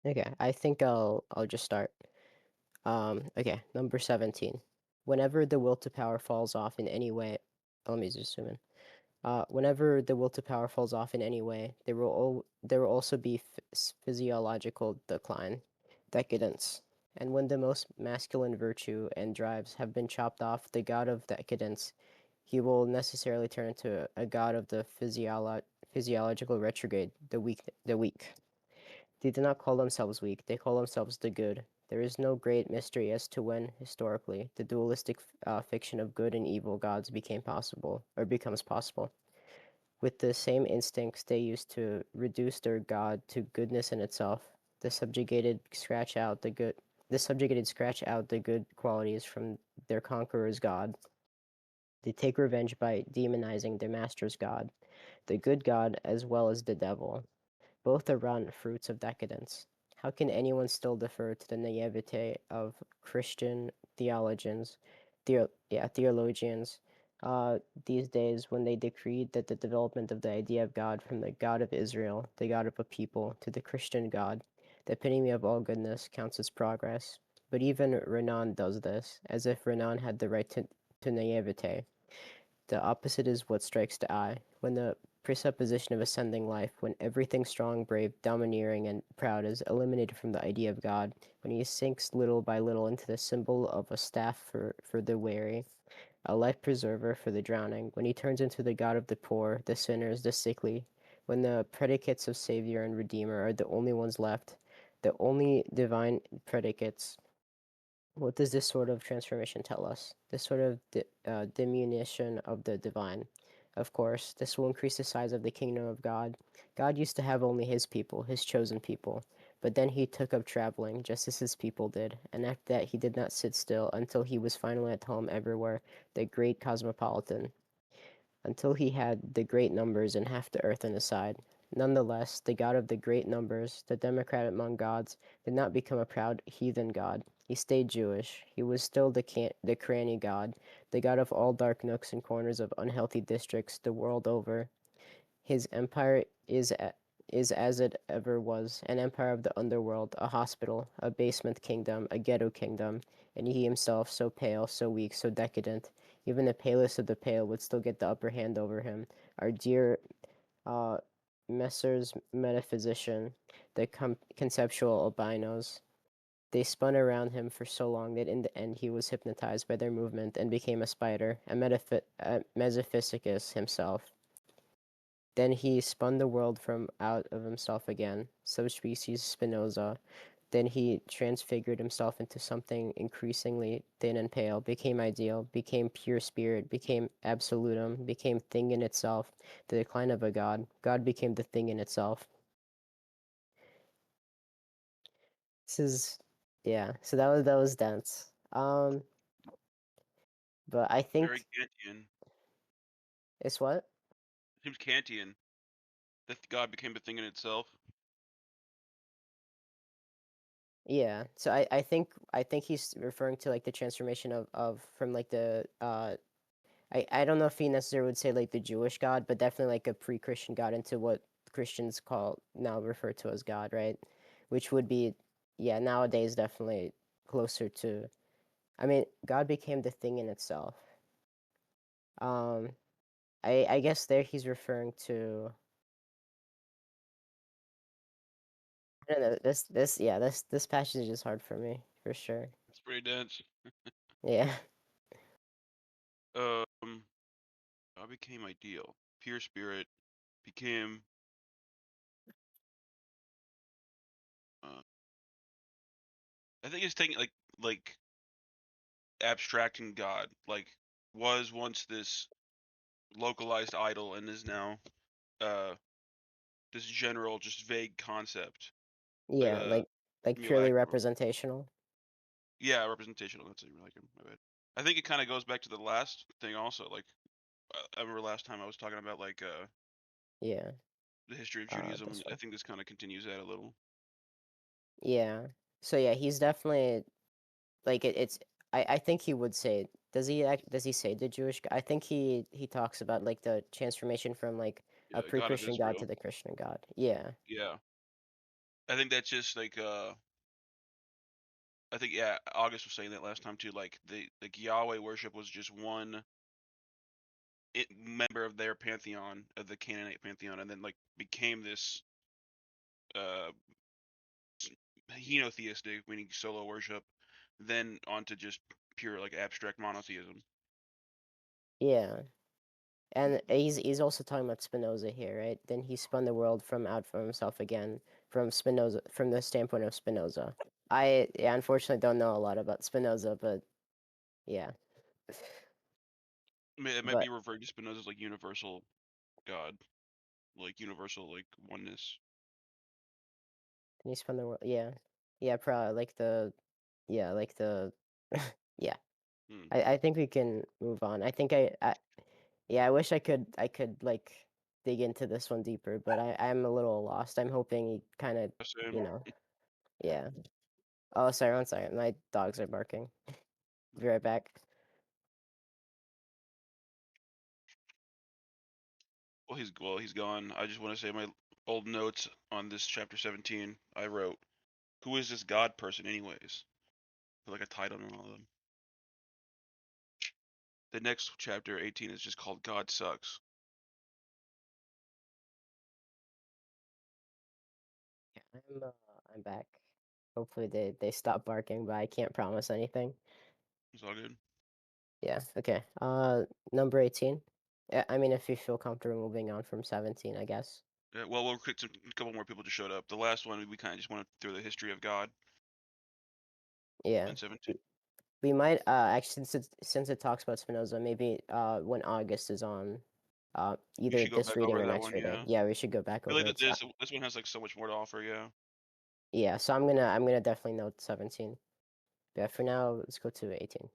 Okay, I think I'll just start. Okay, number 17. Whenever the will to power falls off in any way, let me just zoom in. Whenever the will to power falls off in any way, there will also be physiological decline, decadence. And when the most masculine virtue and drives have been chopped off, the god of decadence, he will necessarily turn into a god of the physiological retrograde, the weak. They do not call themselves weak, they call themselves the good. There is no great mystery as to when, historically, the dualistic fiction of good and evil gods became possible, or becomes possible. With the same instincts they used to reduce their god to goodness in itself, the subjugated scratch out the good qualities from their conqueror's god. They take revenge by demonizing their master's god, the good god as well as the devil. Both are rotten fruits of decadence. How can anyone still defer to the naivete of Christian theologians, theologians, these days when they decreed that the development of the idea of God from the God of Israel, the God of a people, to the Christian God, the epitome of all goodness, counts as progress? But even Renan does this, as if Renan had the right to naivete. The opposite is what strikes the eye. When the presupposition of ascending life, when everything strong, brave, domineering, and proud is eliminated from the idea of God, when he sinks little by little into the symbol of a staff for the weary, a life preserver for the drowning, when he turns into the God of the poor, the sinners, the sickly, when the predicates of Savior and Redeemer are the only ones left, the only divine predicates, what does this sort of transformation tell us? This sort of diminution of the divine. Of course, this will increase the size of the kingdom of God. God used to have only his people, his chosen people, but then he took up traveling, just as his people did, and after that he did not sit still until he was finally at home everywhere, the great cosmopolitan, until he had the great numbers and half the earth on his side. Nonetheless, the God of the great numbers, the democrat among gods, did not become a proud heathen god. He stayed Jewish. He was still the cranny god, the god of all dark nooks and corners of unhealthy districts the world over. His empire is as it ever was, an empire of the underworld, a hospital, a basement kingdom, a ghetto kingdom, and he himself, so pale, so weak, so decadent, even the palest of the pale would still get the upper hand over him. Our dear uh, Messrs. Metaphysician, the conceptual albinos. They spun around him for so long that in the end he was hypnotized by their movement and became a spider, a metaphysicus himself. Then he spun the world from out of himself again, subspecies Spinoza. Then he transfigured himself into something increasingly thin and pale, became ideal, became pure spirit, became absolutum, became thing in itself, the decline of a god. God became the thing in itself. This is, yeah, so that was dense. But I Very think Kantian. it's what? Seems Kantian that God became a thing in itself. Yeah. So I think he's referring to like the transformation of from like the I don't know if he necessarily would say like the Jewish God, but definitely like a pre-Christian God into what Christians call now refer to as God, right? Which would be, yeah, nowadays definitely closer to. I mean, God became the thing in itself. Um, I guess there he's referring to. I don't know. This passage is hard for me for sure. It's pretty dense. Yeah. Um, God became ideal. Pure spirit became. Uh, I think it's taking like abstracting God. Like was once this localized idol and is now uh this general just vague concept. Like Yeah, a like purely simulacrum. representational. Yeah, representational. That's it. Like my bad. I think it kind of goes back to the last thing also. Like I remember last time I was talking about like Yeah. the history of Judaism, This and I one. think this kind of continues that a little. Yeah. So yeah, he's definitely like it's. I think he would say. Does he say the Jewish? I think he talks about like the transformation from like a Yeah, God of pre-Christian God to Israel. the Christian God. Yeah. Yeah. I think that's just like I think yeah, August was saying that last time too. Like the like Yahweh worship was just one member of their pantheon, of the Canaanite pantheon, and then like became this uh henotheistic, meaning solo worship, then onto just pure like abstract monotheism. Yeah. And he's also talking about Spinoza here, right? Then he spun the world from out from himself again, from Spinoza, from the standpoint of Spinoza. I yeah, unfortunately don't know a lot about Spinoza, but yeah. I mean, it might But be referring to Spinoza's like universal God, like universal like oneness. can he spun the world? Yeah, yeah, probably like the, yeah, like the, yeah. Hmm. I think we can move on. I yeah, I wish I could like dig into this one deeper, but I'm a little lost. I'm hoping he kind of, Same. you know, yeah. Oh, sorry, one second. My dogs are barking. Be right back. Well he's gone. I just want to say my old notes on this chapter 17. I wrote, "Who is this God person, anyways?" With like a title and all of them. The next chapter 18 is just called God sucks. Yeah, I'm back. Hopefully they stop barking, but I can't promise anything. It's all good. Yeah. Okay. Number 18. I mean, if you feel comfortable moving on from 17, I guess. Yeah, well, we'll get a couple more people just showed up. The last one we kind of just went through the history of God Yeah. in 17. We might actually since it talks about Spinoza, maybe when August is on We either should go this back reading over or that next one, reading. yeah. Yeah, we should go back I feel over like it. this one has like so much more to offer, yeah. Yeah, so I'm gonna definitely note 17. Yeah, for now, let's go to 18.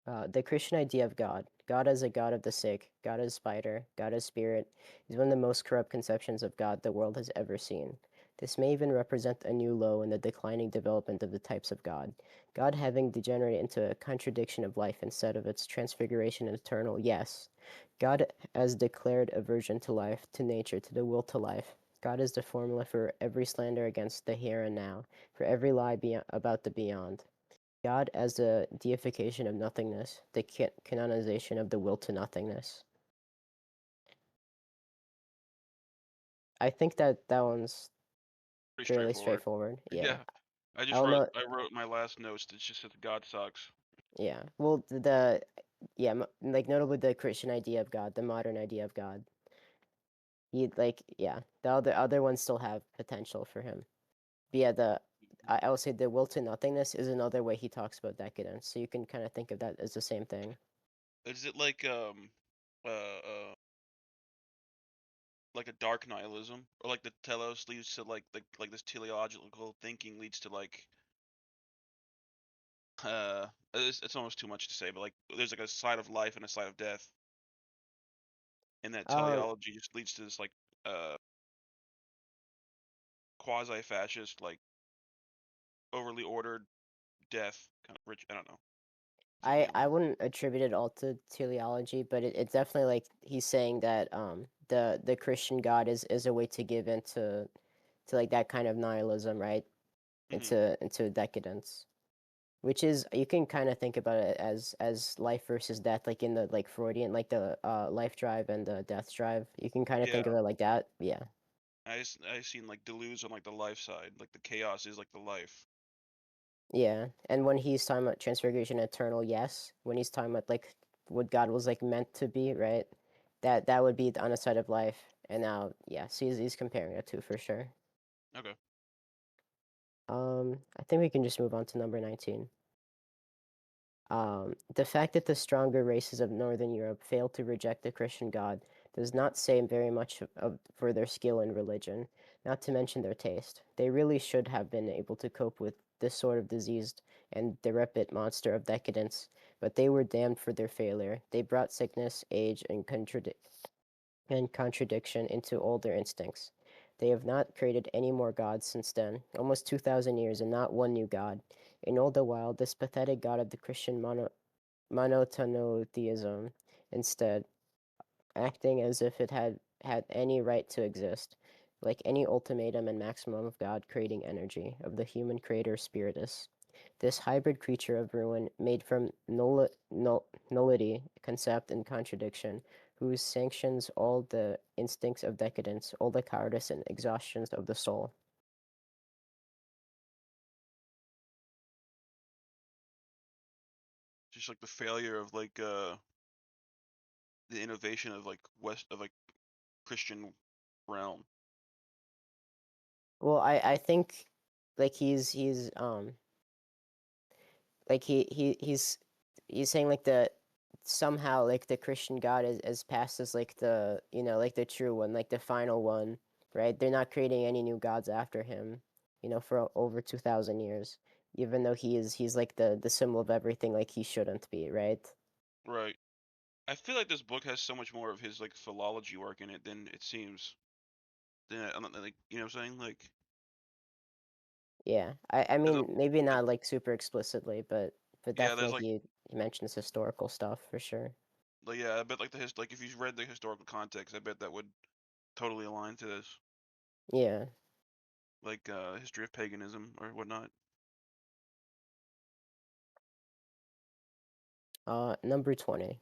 The Christian idea of God, God as a God of the sick, God as spider, God as spirit, is one of the most corrupt conceptions of God the world has ever seen. This may even represent a new low in the declining development of the types of God, God having degenerated into a contradiction of life instead of its transfiguration and eternal yes. God as declared aversion to life, to nature, to the will to life. God is the formula for every slander against the here and now, for every lie about the beyond. God as the deification of nothingness, the canonization of the will to nothingness. I think that one's Pretty fairly straightforward. straightforward. Yeah, Yeah. I just I'll wrote know. I wrote my last notes that just said God sucks. Yeah, well, yeah, like notably the Christian idea of God, the modern idea of God. He like yeah, the other ones still have potential for him. But yeah, I will say the will to nothingness is another way he talks about decadence. So you can kind of think of that as the same thing. Is it uh uh like a dark nihilism? Or like the telos leads to like this teleological thinking leads to like it's almost too much to say, but like there's like a side of life and a side of death, and that Um, teleology just leads to this like uh quasi fascist, like overly ordered death kind of rich. I don't know. It's an I example. wouldn't attribute it all to teleology, but it's definitely like he's saying that the Christian God is a way to give into to like that kind of nihilism, right? Hmm. Into decadence, which is you can kind of think about it as life versus death, like in the like Freudian, like the life drive and the death drive. You can kind of think of Yeah, it like that. Yeah, I seen like Deleuze on like the life side, like the chaos is like the life. yeah. And when he's talking about transfiguration, eternal, yes. When he's talking about like what God was like meant to be, right? That would be the other side of life. And now, yeah, so he's comparing it to for sure. Okay. I think we can just move on to number 19. The fact that the stronger races of Northern Europe failed to reject the Christian God does not say very much for their skill in religion, not to mention their taste. They really should have been able to cope with this sort of diseased and decrepit monster of decadence, but they were damned for their failure. They brought sickness, age, and contradiction into all their instincts. They have not created any more gods since then, almost 2,000 years, and not one new god. And all the while, this pathetic god of the Christian monotheism, instead, acting as if it had any right to exist. like any ultimatum and maximum of God creating energy, of the human creator spiritus. This hybrid creature of ruin, made from nullity, concept, and contradiction, who sanctions all the instincts of decadence, all the cowardice and exhaustions of the soul. Just like the failure of like the innovation of like West of like Christian realm. Well, I think like like he's saying like the somehow like the Christian God is passed as like the like the true one, like the final one, right? They're not creating any new gods after him, for over 2,000 years, even though he's like the symbol of everything, like he shouldn't be, right? Right. I feel like this book has so much more of his like philology work in it than it seems. I'm not, like, you know what I'm saying? Yeah, I There's a mean maybe like not like super explicitly, but yeah, there's definitely he mentions historical stuff for sure. yeah, I bet like like if you read the historical context, I bet that would totally align to this. Yeah. Like history of paganism or whatnot. Number 20.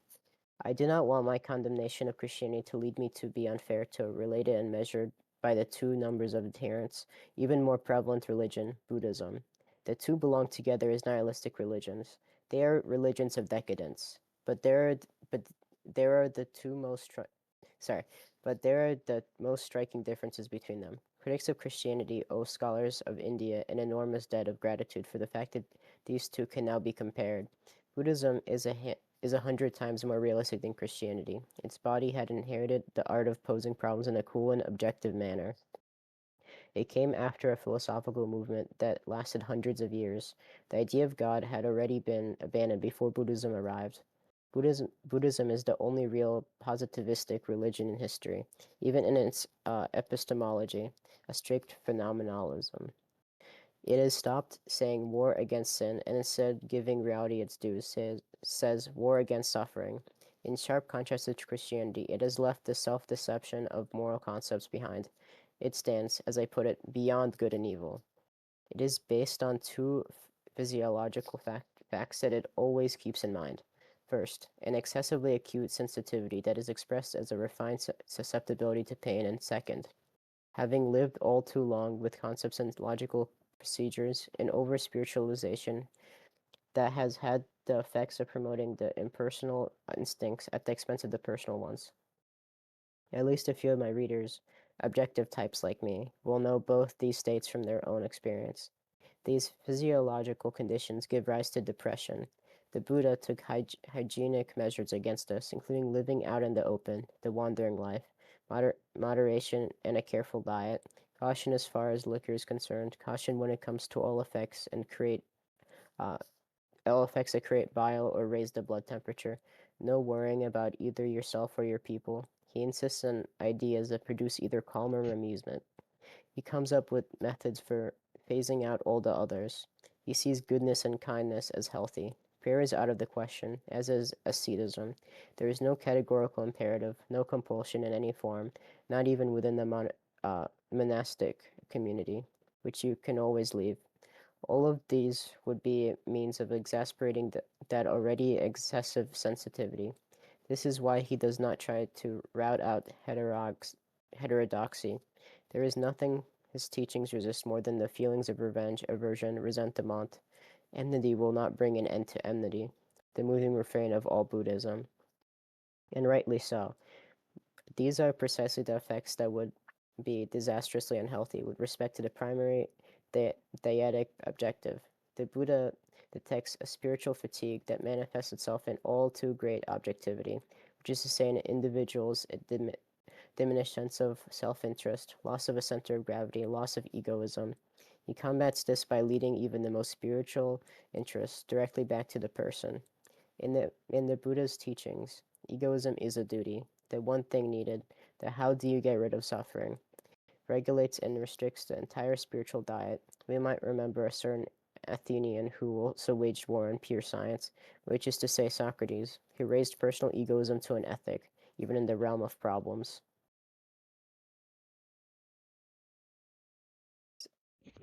I do not want my condemnation of Christianity to lead me to be unfair to related and measured by the two numbers of adherents, even more prevalent religion, Buddhism. The two belong together as nihilistic religions. They are religions of decadence, but there are the two most sorry, but there are the most striking differences between them. Critics of Christianity owe scholars of India an enormous debt of gratitude for the fact that these two can now be compared. Buddhism is 100 times more realistic than Christianity. Its body had inherited the art of posing problems in a cool and objective manner. It came after a philosophical movement that lasted hundreds of years. The idea of God had already been abandoned before Buddhism arrived. Buddhism is the only real positivistic religion in history, even in its epistemology, a strict phenomenalism. It has stopped saying war against sin and instead giving reality its due, says war against suffering. In sharp contrast to Christianity, it has left the self-deception of moral concepts behind. It stands, as I put it, beyond good and evil. It is based on two physiological facts that it always keeps in mind. First, an excessively acute sensitivity that is expressed as a refined susceptibility to pain, and second, having lived all too long with concepts and logical procedures, an over spiritualization that has had the effects of promoting the impersonal instincts at the expense of the personal ones. At least a few of my readers, objective types like me, will know both these states from their own experience. These physiological conditions give rise to depression. The Buddha took hygienic measures against us, including living out in the open, the wandering life, moderation, and a careful diet, caution as far as liquor is concerned, caution when it comes to uh, all effects that create bile or raise the blood temperature, no worrying about either yourself or your people. He insists on ideas that produce either calm or amusement. He comes up with methods for phasing out all the others. He sees goodness and kindness as healthy. Prayer is out of the question, as is asceticism. There is no categorical imperative, no compulsion in any form, not even within the monastic community, which you can always leave. All of these would be means of exasperating that already excessive sensitivity. This is why he does not try to rout out heterodoxy. There is nothing his teachings resist more than the feelings of revenge, aversion, resentment. Enmity will not bring an end to enmity, the moving refrain of all Buddhism. And rightly so. These are precisely the effects that would be disastrously unhealthy with respect to the primary dietic objective. The Buddha detects a spiritual fatigue that manifests itself in all too great objectivity, which is to say, in individuals' diminished sense of self-interest, loss of a center of gravity, loss of egoism. He combats this by leading even the most spiritual interests directly back to the person. In the Buddha's teachings, egoism is a duty, the one thing needed, the how do you get rid of suffering, regulates and restricts the entire spiritual diet. We might remember a certain Athenian who also waged war on pure science, which is to say Socrates, who raised personal egoism to an ethic, even in the realm of problems.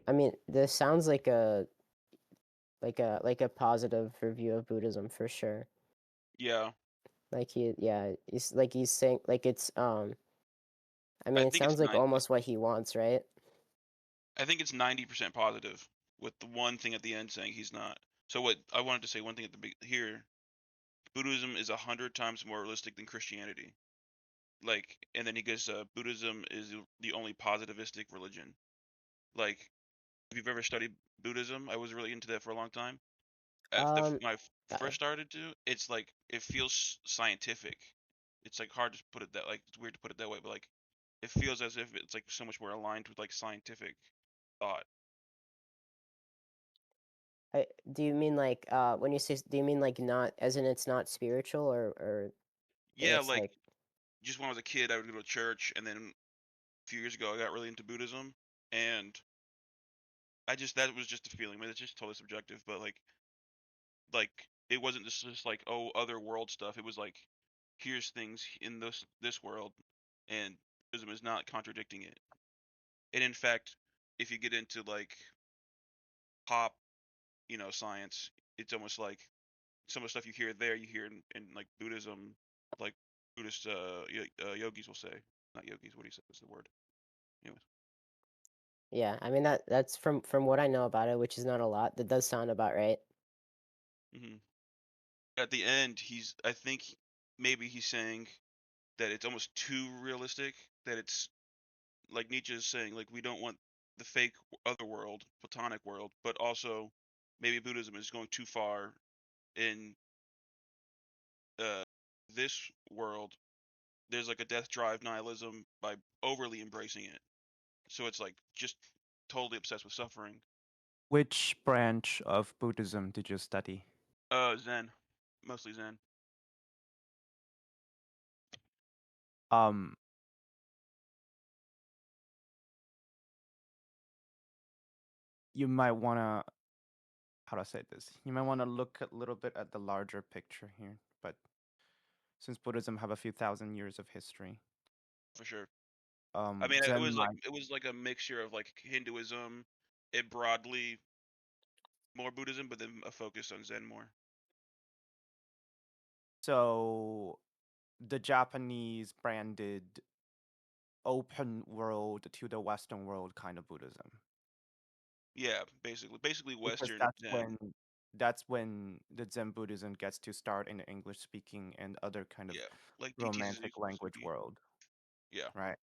I mean, this sounds like a positive review of Buddhism for sure. Yeah, Like he's saying like it's I I mean, it think it's sounds like nine. almost what he wants, right? I think it's 90% positive, with the one thing at the end saying he's not. So what I wanted to say one thing at the here, Buddhism is 100 times more realistic than Christianity. Like, and then he goes, Buddhism is the only positivistic religion. Like, if you've ever studied Buddhism, I was really into that for a long time. Um, When I uh, first started to, it's like it feels scientific. It's like hard to put it that, like, it's weird to put it that way, but like it feels as if it's like so much more aligned with like scientific thought. do you mean like when you say do you mean like not as in it's not spiritual or Yeah, it's like like just when I was a kid, I would go to church, and then a few years ago, I got really into Buddhism, and I just that was just a feeling. I mean, it's just totally subjective, but like it wasn't just like, oh, other world stuff. It was like, here's things in this world, and Buddhism is not contradicting it. And in fact, if you get into like pop, science, it's almost like some of the stuff you hear there, you hear in like Buddhism, like Buddhist yogis will say, not yogis. What do you say? What's the word? Anyways. yeah, I mean that's from what I know about it, which is not a lot. That does sound about right. hmm At the end, I think maybe he's saying that it's almost too realistic. That it's like Nietzsche is saying, like, we don't want the fake other world, Platonic world, but also maybe Buddhism is going too far in uh, this world. There's like a death drive nihilism by overly embracing it. So it's like just totally obsessed with suffering. Which branch of Buddhism did you study? Zen, mostly Zen. Um, you might wanna, how do I say this? You might wanna look a little bit at the larger picture here. But since Buddhism have a few thousand years of history, For sure. I mean, Zen might. it was like a mixture of like Hinduism, it broadly more Buddhism, but then a focus on Zen more. So the Japanese branded open world to the Western world kind of Buddhism, Yeah, basically because Western Zen. that's when the Zen Buddhism gets to start in the English speaking and other kind of Yeah, like DT romantic language Suzuki. world, Yeah, right?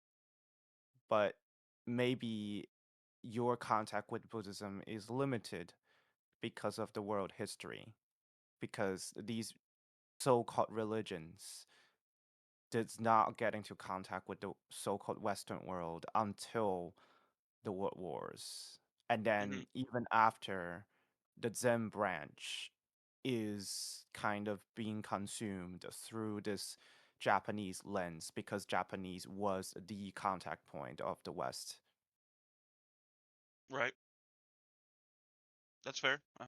But maybe your contact with Buddhism is limited because of the world history, because these so-called religions did not get into contact with the so-called Western world until the World Wars. And hmm then even after, the Zen branch is kind of being consumed through this Japanese lens because Japanese was the contact point of the West. right. That's fair. I'm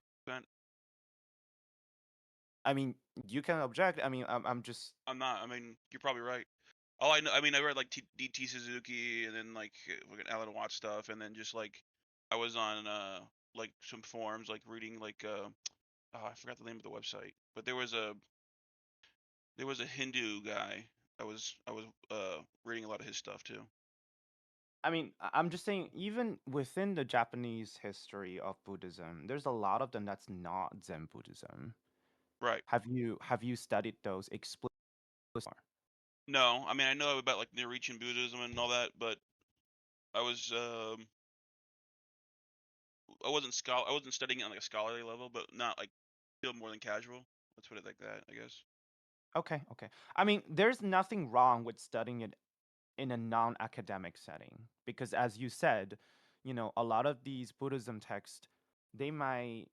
I mean, you can object. I mean, I'm just. I'm not. I mean, you're probably right. All I know, I mean, I read like DT Suzuki, and then like fucking Alan Watts stuff, and then just like I was on like some forums, like reading like oh, I forgot the name of the website, but there was a Hindu guy. I was reading a lot of his stuff too. I mean, I'm just saying, even within the Japanese history of Buddhism, there's a lot of them that's not Zen Buddhism. Right. Have you studied those explicitly? No, I mean I know about like Nietzsche Buddhism and all that, but I was I wasn't studying it on like a scholarly level, but not like feel more than casual. Let's put it like that, I guess. Okay, okay. I mean, there's nothing wrong with studying it in a non-academic setting because, as you said, a lot of these Buddhism texts, they might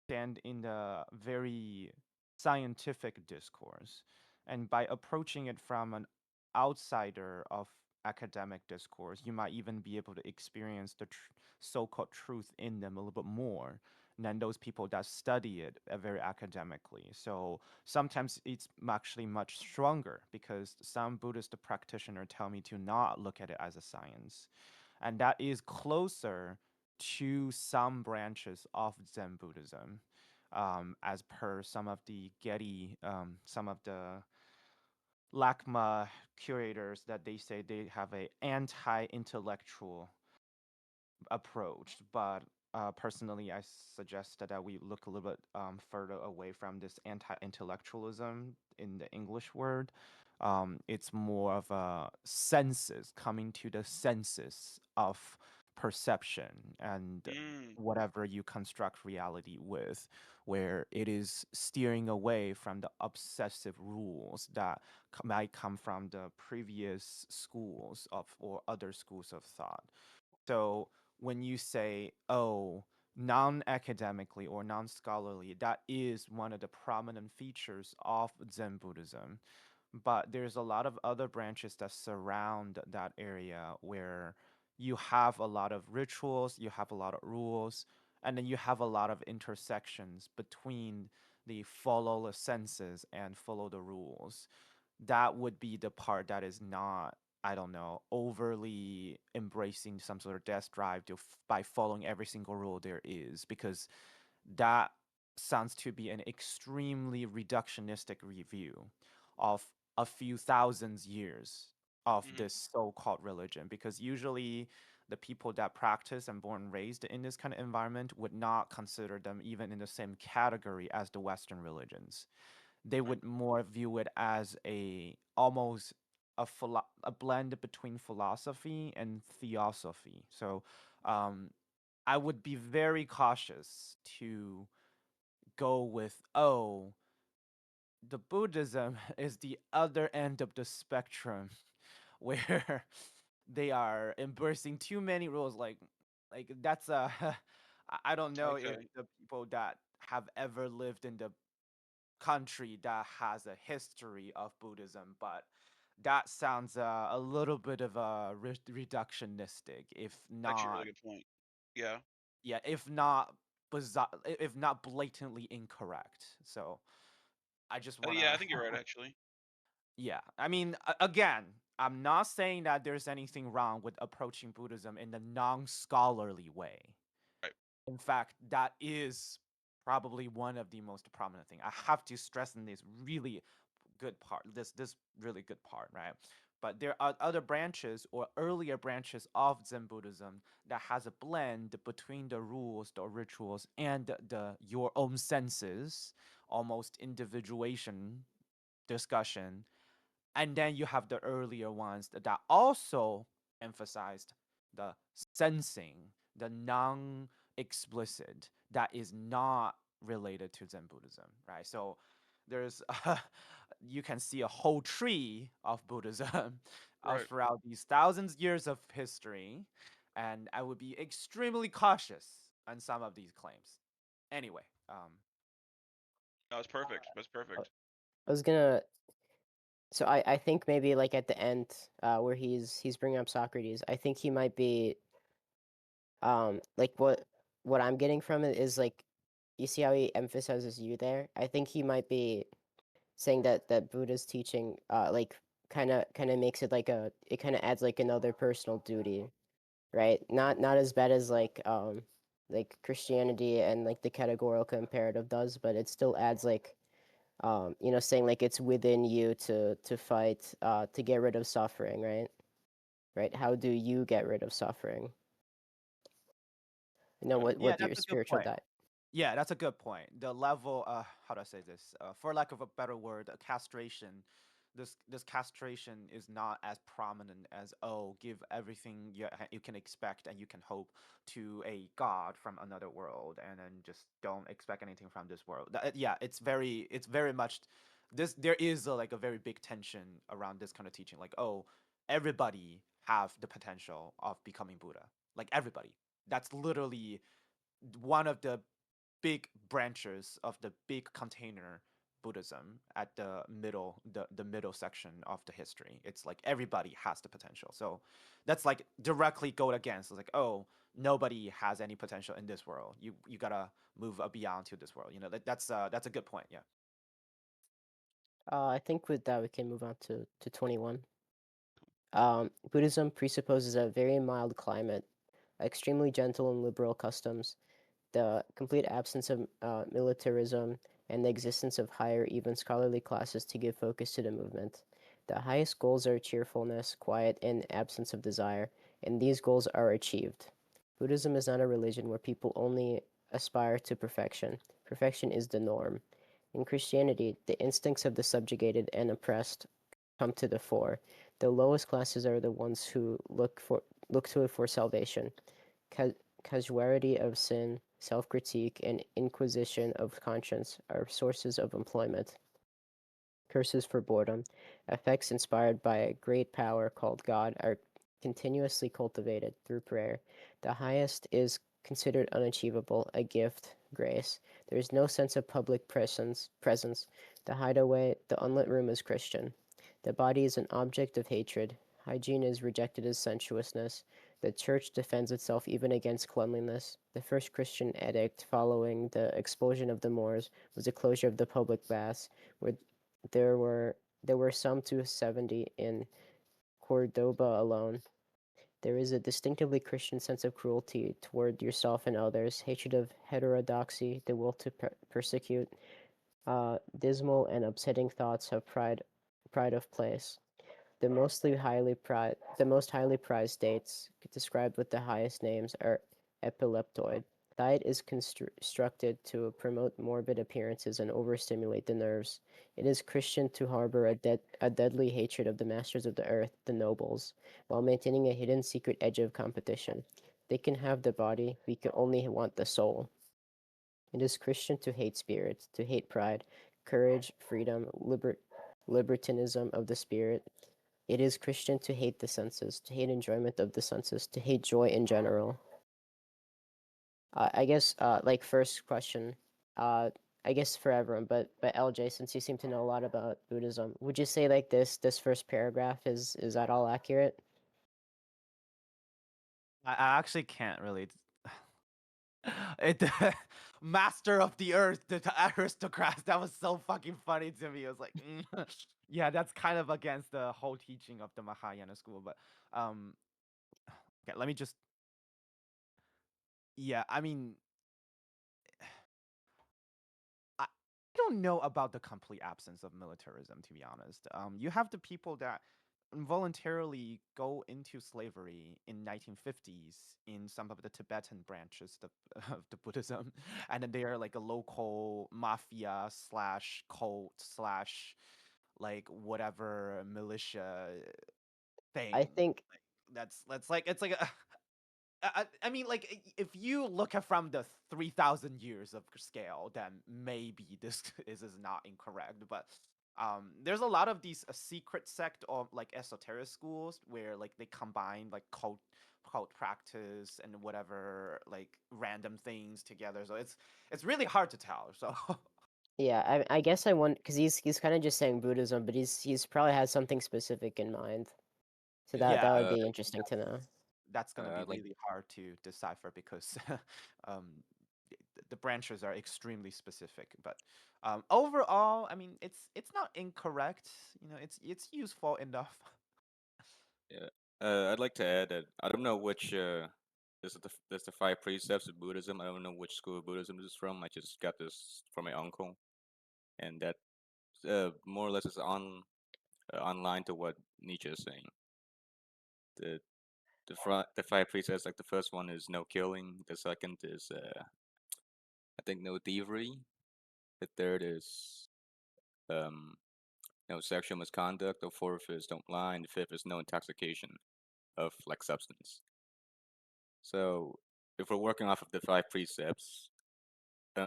stand in the very scientific discourse, and by approaching it from an outsider of academic discourse, you might even be able to experience the so-called truth in them a little bit more than those people that study it very academically. So sometimes it's actually much stronger because some Buddhist practitioner tell me to not look at it as a science. And that is closer to some branches of Zen Buddhism, as per some of the Getty, some of the LACMA curators, that they say they have a anti-intellectual approach. But personally, I suggest that we look a little bit further away from this anti-intellectualism in the English word. It's more of a senses, coming to the senses of perception and Mm. whatever you construct reality with, where it is steering away from the obsessive rules that might come from the previous schools of or other schools of thought. So when you say, oh, non-academically or non-scholarly, that is one of the prominent features of Zen Buddhism. But there's a lot of other branches that surround that area, where you have a lot of rituals, you have a lot of rules, and then you have a lot of intersections between the follow the senses and follow the rules. That would be the part that is not, I don't know, overly embracing some sort of death drive by following every single rule there is, because that sounds to be an extremely reductionistic review of a few thousands years of Mm-hmm. this so-called religion. Because usually the people that practice and born and raised in this kind of environment would not consider them even in the same category as the Western religions. They Right. would more view it as a almost a blend between philosophy and theosophy. So I would be very cautious to go with, oh, the Buddhism is the other end of the spectrum, where they are embracing too many rules. Like that's a I don't know if Okay. the people that have ever lived in the country that has a history of Buddhism, but that sounds a little bit of a reductionistic, if Actually, a not, really good point. Yeah. yeah, if not bizarre, if not blatantly incorrect. So I just Yeah, I wanna, think you're right. Actually. yeah. I mean, again, I'm not saying that there's anything wrong with approaching Buddhism in the non-scholarly way. Right. In fact, that is probably one of the most prominent thing. I have to stress in this really good part, this really good part, right? But there are other branches or earlier branches of Zen Buddhism that has a blend between the rules, the rituals, and the your own senses, almost individuation discussion. And then you have the earlier ones that also emphasized the sensing, the non-explicit, that is not related to Zen Buddhism, right? So there's you can see a whole tree of Buddhism Right. throughout these thousands years of history, and I would be extremely cautious on some of these claims. Anyway, No, that's perfect. That's I perfect. was gonna. So I think maybe like at the end, where he's bringing up Socrates, I think he might be like what I'm getting from it is like, you see how he emphasizes you there. I think he might be saying that Buddha's teaching like kind of makes it like it kind of adds like another personal duty, right? Not as bad as like Christianity and like the categorical imperative does, but it still adds like saying like it's within you to fight to get rid of suffering, right? Right? How do you get rid of suffering? Right. yeah, What your that's a good spiritual point. diet. Yeah, that's a good point. The level, how do I say this? For lack of a better word, castration. This castration is not as prominent as, oh, give everything you can expect and you can hope to a god from another world, and then just don't expect anything from this world. Yeah, it's very much this. There is like a very big tension around this kind of teaching. Like, oh, everybody have the potential of becoming Buddha. Like everybody. That's literally one of the big branches of the big container Buddhism at the middle section of the history. It's like everybody has the potential. So that's like directly go against. It's like, oh, nobody has any potential in this world. You gotta move beyond to this world. That's a good point. Yeah. I think with that we can move on to 21. Buddhism presupposes a very mild climate extremely gentle and liberal customs, the complete absence of militarism, and the existence of higher, even scholarly classes to give focus to the movement. The highest goals are cheerfulness, quiet, and absence of desire, and these goals are achieved. Buddhism is not a religion where people only aspire to perfection. Perfection is the norm. In Christianity, the instincts of the subjugated and oppressed come to the fore. The lowest classes are the ones who look to it for salvation. Ca- Casuality of sin, self-critique, and inquisition of conscience are sources of employment. Curses for boredom, effects inspired by a great power called God, are continuously cultivated through prayer. The highest is considered unachievable, a gift, grace. There is no sense of public presence. The hideaway, the unlit room is Christian. The body is an object of hatred. Hygiene is rejected as sensuousness. The church defends itself even against cleanliness. The first Christian edict following the expulsion of the Moors was the closure of the public baths, where there were there were some 270 in Cordoba alone. There is a distinctively Christian sense of cruelty toward yourself and others, hatred of heterodoxy, the will to persecute, dismal and upsetting thoughts of pride of place. The most highly prized states, described with the highest names, are epileptoid. Diet is constructed to promote morbid appearances and overstimulate the nerves. It is Christian to harbor a deadly hatred of the masters of the earth, the nobles, while maintaining a hidden secret edge of competition. They can have the body, we can only want the soul. It is Christian to hate spirit, to hate pride, courage, freedom, libertinism of the spirit. It is Christian to hate the senses, to hate enjoyment of the senses, to hate joy in general. I guess, like first question, I guess for everyone, but LJ, since you seem to know a lot about Buddhism, would you say like this first paragraph is that all accurate? I actually can't really. It master of the earth, the aristocrats. That was so fucking funny to me. It was like, yeah, that's kind of against the whole teaching of the Mahayana school. But um, okay, let me just. Yeah, I mean, I don't know about the complete absence of militarism, to be honest. You have the people that voluntarily go into slavery in 1950s in some of the Tibetan branches of the Buddhism, and then they are like a local mafia slash cult slash like whatever militia I thing. think Like that's like it's like a I mean, like, if you look at from the 3,000 years of scale, then maybe this is not incorrect. But there's a lot of these secret sect or like esoteric schools where like they combine like cult practice and whatever like random things together. So it's really hard to tell. So yeah, I guess I want because he's kind of just saying Buddhism, but he's probably has something specific in mind. So Yeah. that yeah, would be interesting to know. that's gonna be I'd like really hard to decipher because um, the branches are extremely specific. But overall, I mean, it's not incorrect. You know, it's useful enough. yeah. I'd like to add that I don't know which there's the five precepts of Buddhism. I don't know which school of Buddhism this is from. I just got this from my uncle, and that more or less is online to what Nietzsche is saying. The the five precepts, like the first one is no killing. The second is I think no thievery. The third is um no sexual misconduct. The fourth is don't lie. And the fifth is no intoxication of like substance. So if we're working off of the five precepts,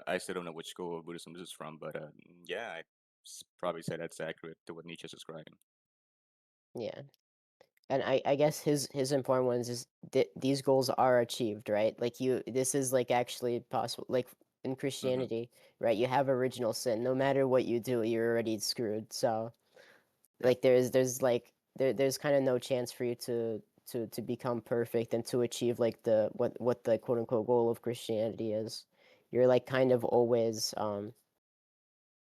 I still don't know which school of Buddhism this is from, but yeah, I probably say that's accurate to what Nietzsche is describing. Yeah. And I guess his important ones is these goals are achieved, right? Like this is like actually possible. Like in Hmm. Christianity, right? You have original sin. No matter what you do, you're already screwed. So Yeah. like there's kind of no chance for you to become perfect and to achieve like the what the quote unquote goal of Christianity is. You're like kind of always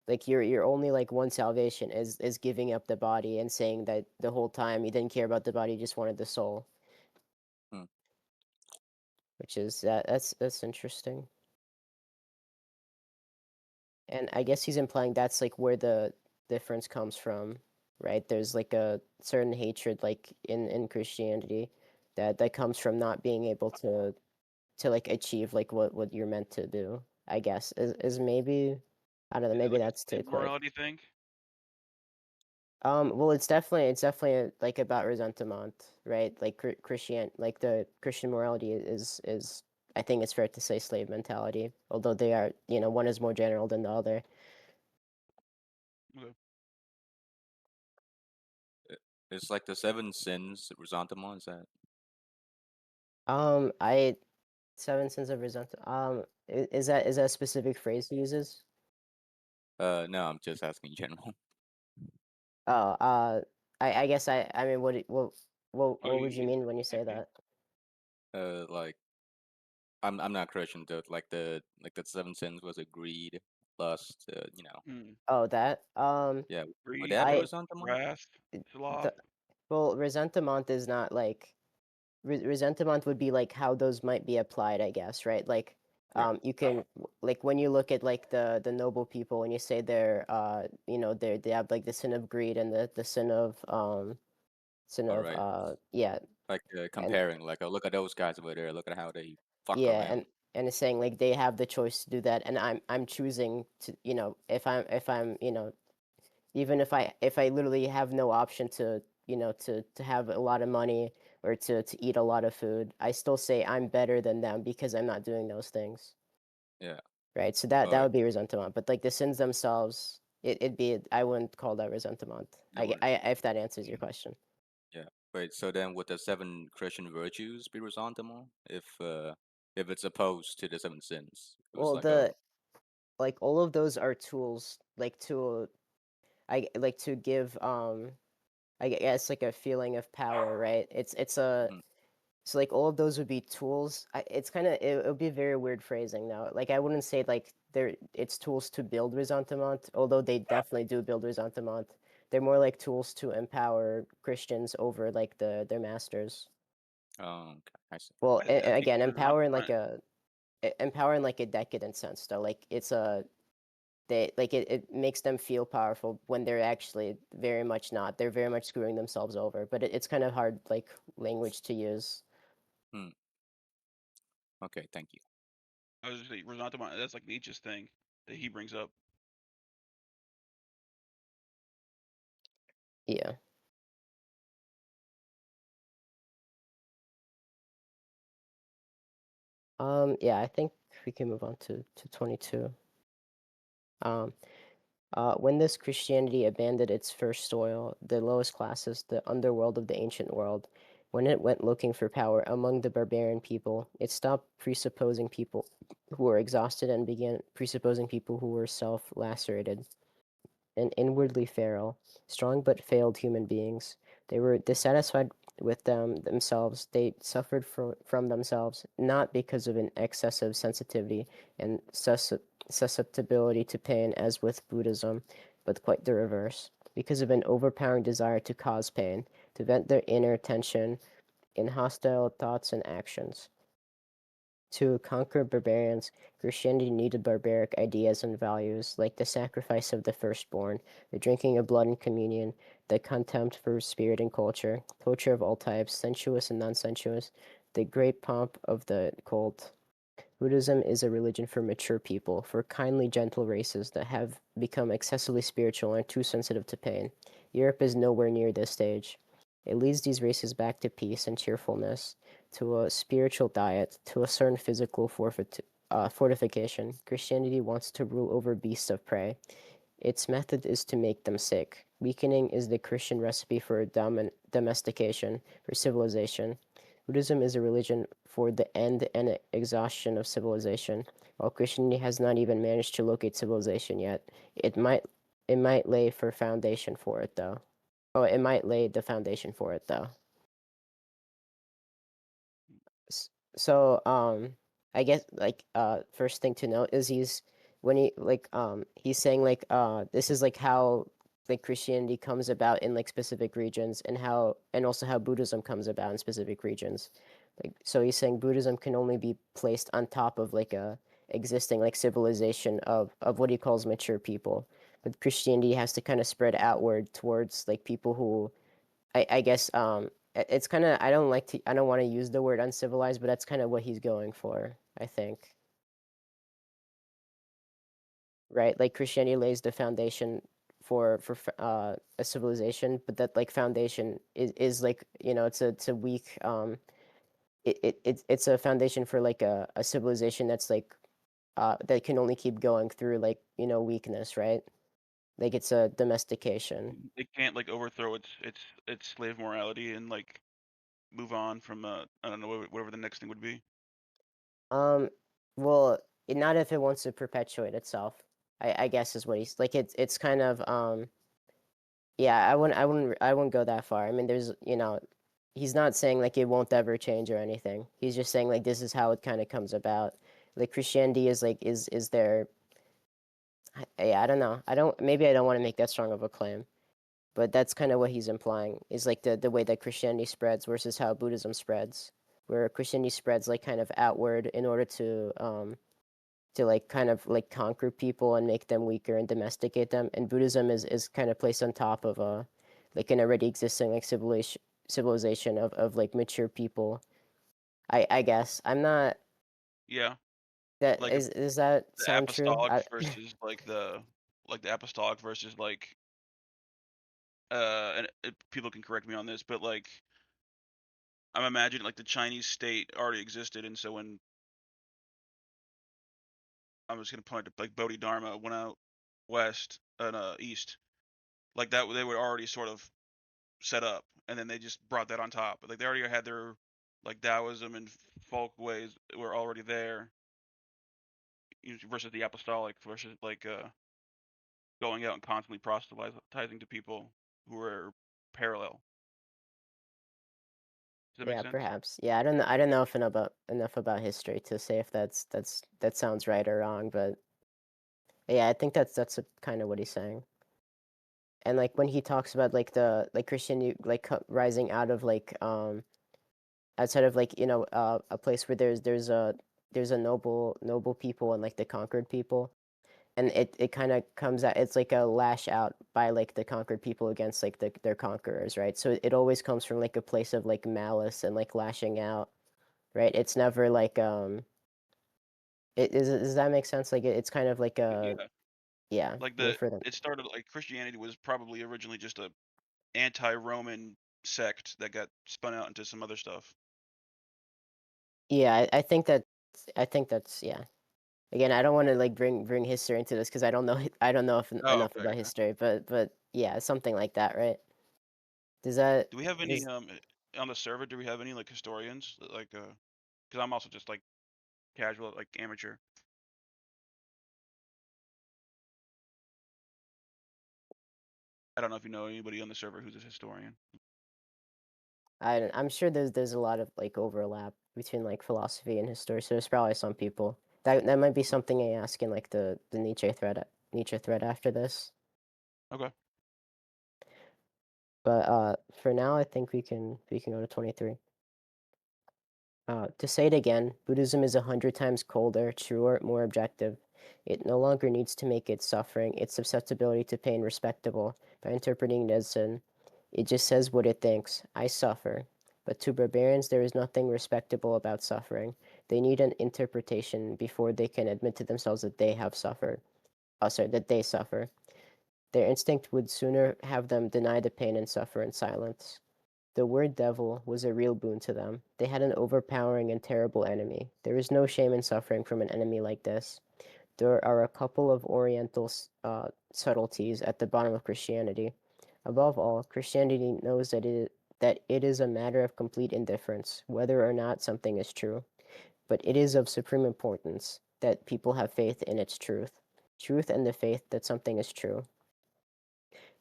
like you're only like one salvation is giving up the body and saying that the whole time you didn't care about the body, you just wanted the soul. Hmm. which is that's interesting. And I guess he's implying that's like where the difference comes from, right? There's like a certain hatred like in Christianity that comes from not being able to like achieve like what you're meant to do. I guess is maybe I don't know, Is it maybe like that's a too quick. morality thing? Well, it's definitely like about resentment, right? Like Christian, like the Christian morality is I think it's fair to say slave mentality, although they are, one is more general than the other. Okay. It's like the seven sins, resentment. Is that? I seven sins of resentment. Is that a specific phrase he uses? No, I'm just asking in general. Oh, I guess I mean, Oh, what would you mean when you say okay. that? Like I'm not Christian, though. Like the seven sins was it greed, lust, Hmm. Oh, that yeah. Would Greed, that be I lust, resentment? wrath, sloth. the well, resentment is not like resentment would be like how those might be applied, I guess, right? Like, Right. you can like when you look at like the noble people and you say they're they have like the sin of greed and the sin All of right. yeah Like and comparing, like, oh, look at those guys over there. Look at how they fuck yeah around. and it's saying like they have the choice to do that and I'm choosing to if I'm even if I literally have no option to to have a lot of money or to eat a lot of food, I still say I'm better than them because I'm not doing those things, Yeah. right? So that But would be resentment. But like the sins themselves, it'd be I wouldn't call that resentment. that would, If that answers your question. yeah. Wait. So then, would the seven Christian virtues be resentment if it's opposed to the seven sins? It was Well, like, oh, like all of those are tools like to give I guess like a feeling of power, right? mhm, So like all of those would be tools. It's kind of it would be very weird phrasing though. Like I wouldn't say like it's tools to build resentment, although they definitely do build resentment. They're more like tools to empower Christians over like their masters. okay, I see. Well, I think again, resentment. empower in like a decadent sense though. Like it's a they like it makes them feel powerful when they're actually very much not. They're very much screwing themselves over. But it's kind of hard like language to use. Hmm. Okay, thank you. I was just saying resentment. That's like Nietzsche's thing that he brings up. Yeah. Yeah, I think we can move on to 22. Um, when this Christianity abandoned its first soil, the lowest classes, the underworld of the ancient world, when it went looking for power among the barbarian people, it stopped presupposing people who were exhausted and began presupposing people who were self-lacerated and inwardly feral, strong but failed human beings. They were dissatisfied with themselves. They suffered from themselves, not because of an excessive sensitivity and susceptibility to pain, as with Buddhism, but quite the reverse, because of an overpowering desire to cause pain, to vent their inner tension in hostile thoughts and actions. To conquer barbarians, Christianity needed barbaric ideas and values, like the sacrifice of the firstborn, the drinking of blood in communion, the contempt for spirit and culture, torture of all types, sensuous and non-sensuous, the great pomp of the cult. Buddhism is a religion for mature people, for kindly, gentle races that have become excessively spiritual and too sensitive to pain. Europe is nowhere near this stage. It leads these races back to peace and cheerfulness, to a spiritual diet, to a certain physical fortification. Christianity wants to rule over beasts of prey. Its method is to make them sick. Weakening is the Christian recipe for domestication, for civilization. Buddhism is a religion for the end and exhaustion of civilization. While Christianity has not even managed to locate civilization yet, it might it might lay for foundation for it though. Oh, it might lay the foundation for it though. So I guess like first thing to note is when he's saying like this is like how like Christianity comes about in like specific regions and also how Buddhism comes about in specific regions. Like, so he's saying Buddhism can only be placed on top of like a existing like civilization of what he calls mature people. But Christianity has to kind of spread outward towards like people who I guess it's kind of I don't want to use the word uncivilized, but that's kind of what he's going for, I think. Right? Like Christianity lays the foundation for a civilization, but that like foundation is like, you know, it's a weak it's a foundation for like a civilization that's like that can only keep going through like, you know, weakness, right? Like it's a domestication. It can't like overthrow its slave morality and like move on from I don't know whatever the next thing would be. Um, well, not if it wants to perpetuate itself. I guess is what he's like. It's kind of yeah. I wouldn't go that far. I mean, there's you know, he's not saying like it won't ever change or anything. He's just saying like this is how it kind of comes about. Like Christianity is like is there. Yeah, I don't know. Maybe I don't want to make that strong of a claim, but that's kind of what he's implying is like the way that Christianity spreads versus how Buddhism spreads, where Christianity spreads like kind of outward in order to like kind of like conquer people and make them weaker and domesticate them, and Buddhism is kind of placed on top of a like an already existing like civilization of like mature people. I guess I'm not Yeah, that like is that the sound true? apostolic versus like the apostolic versus like and people can correct me on this, but like I'm imagining like the Chinese state already existed, and so when I'm just gonna point to like Bodhidharma went out west and east, like that they were already sort of set up, and then they just brought that on top. Like they already had their like Taoism and folk ways were already there, versus the apostolic versus like going out and constantly proselytizing to people who are parallel. Does that make Yeah, sense? perhaps. Yeah, I don't know if enough about history to say if that sounds right or wrong, but yeah, I think that's kind of what he's saying. And like when he talks about like the like Christian like rising out of like outside of like, you know, a place where there's a noble people and like the conquered people, and it kind of comes out, it's like a lash out by like the conquered people against like their conquerors, right? So it always comes from like a place of like malice and like lashing out, right? It's never like does that make sense? Like it's kind of like a Yeah. yeah, Like way for them. it started like Christianity was probably originally just a anti-Roman sect that got spun out into some other stuff. Yeah, I think that's yeah. Again, I don't want to like bring history into this because I don't know I don't know if Oh, enough okay, about okay. history, but yeah, something like that, right? Does that Do we have any does on the server? Do we have any like historians like because I'm also just like casual like amateur. I don't know if you know anybody on the server who's a historian. I'm sure there's a lot of like overlap between like philosophy and history, so there's probably some people that might be something I ask in like the Nietzsche thread after this. Okay. But for now, I think we can go to 23. To say it again, Buddhism is 100 times colder, truer, more objective. It no longer needs to make its suffering, its susceptibility to pain respectable by interpreting it as sin. It just says what it thinks. I suffer. But to barbarians, there is nothing respectable about suffering. They need an interpretation before they can admit to themselves that they have suffered. Oh, sorry, that they suffer. Their instinct would sooner have them deny the pain and suffer in silence. The word devil was a real boon to them. They had an overpowering and terrible enemy. There is no shame in suffering from an enemy like this. There are a couple of Oriental subtleties at the bottom of Christianity. Above all, Christianity knows that it is a matter of complete indifference whether or not something is true, but it is of supreme importance that people have faith in its truth and the faith that something is true.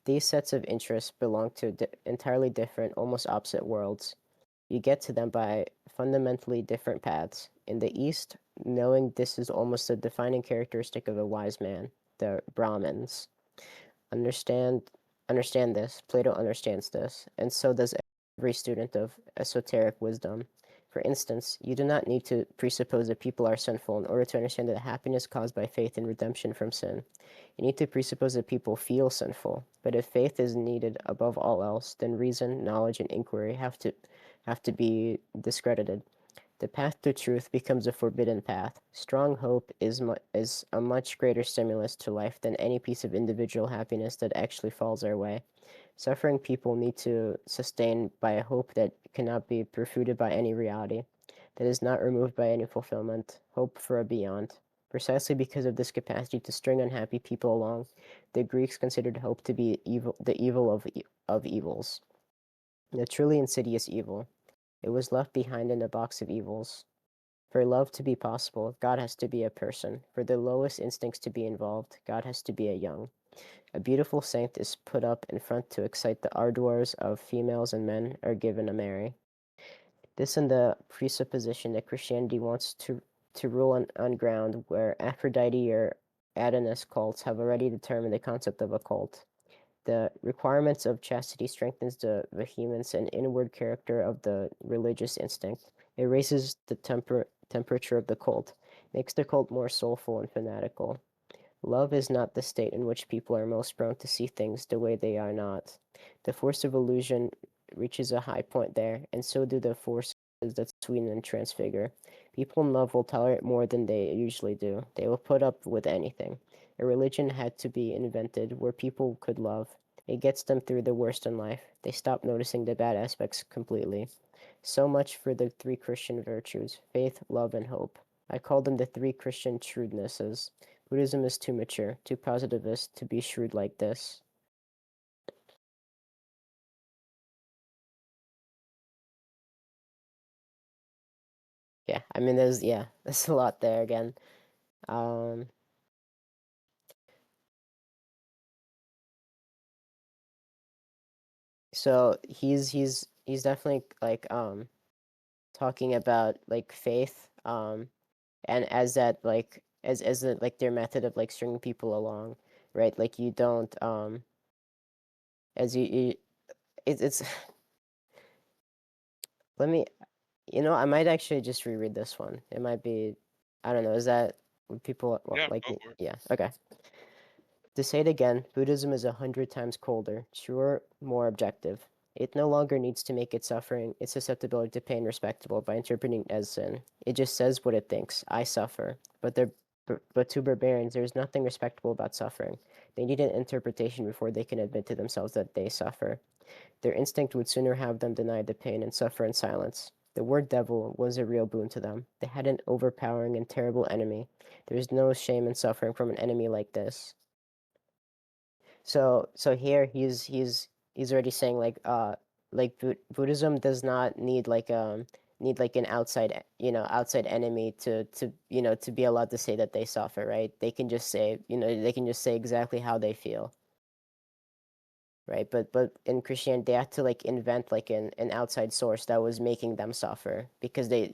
These sets of interests belong to entirely different, almost opposite worlds. You get to them by fundamentally different paths. In the East, knowing this is almost a defining characteristic of a wise man, the Brahmins. Understand understand this. Plato understands this, and so does every student of esoteric wisdom. For instance, you do not need to presuppose that people are sinful in order to understand the happiness caused by faith in redemption from sin. You need to presuppose that people feel sinful, but if faith is needed above all else, then reason, knowledge, and inquiry have to be discredited. The path to truth becomes a forbidden path. Strong hope is a much greater stimulus to life than any piece of individual happiness that actually falls our way. Suffering people need to sustain by a hope that cannot be refuted by any reality, that is not removed by any fulfillment, hope for a beyond. Precisely because of this capacity to string unhappy people along, the Greeks considered hope to be the evil of evils, the truly insidious evil. It was left behind in a box of evils. For love to be possible, God has to be a person. For the lowest instincts to be involved, God has to be a young. A beautiful saint is put up in front to excite the ardors of females, and men are given a marry. This in the presupposition that Christianity wants to rule on ground where Aphrodite or Adonis cults have already determined the concept of a cult. The requirements of chastity strengthens the vehemence and inward character of the religious instinct. It raises the temperature of the cult, makes the cult more soulful and fanatical. Love is not the state in which people are most prone to see things the way they are not. The force of illusion reaches a high point there, and so do the forces that sweeten and transfigure. People in love will tolerate more than they usually do. They will put up with anything. A religion had to be invented where people could love. It gets them through the worst in life. They stop noticing the bad aspects completely. So much for the three Christian virtues: faith, love, and hope. I call them the three Christian shrewdnesses. Buddhism is too mature, too positivist to be shrewd like this. Yeah, I mean, there's a lot there again. Um, so he's definitely like talking about like faith, and as that like as the, like their method of like stringing people along, right? Like you don't as you it's let me, I might actually just reread this one. It might be, I don't know, is that would people Yeah, like go me? for it. Yeah, okay. To say it again, Buddhism is 100 times colder, truer, more objective. It no longer needs to make its suffering, its susceptibility to pain respectable by interpreting it as sin. It just says what it thinks. I suffer. But to barbarians, there is nothing respectable about suffering. They need an interpretation before they can admit to themselves that they suffer. Their instinct would sooner have them deny the pain and suffer in silence. The word devil was a real boon to them. They had an overpowering and terrible enemy. There is no shame in suffering from an enemy like this. So here he's already saying like Buddhism does not need like an outside enemy to be allowed to say that they suffer, right? They can just say, they can just say exactly how they feel, right? But in Christianity, they had to like invent like an outside source that was making them suffer because they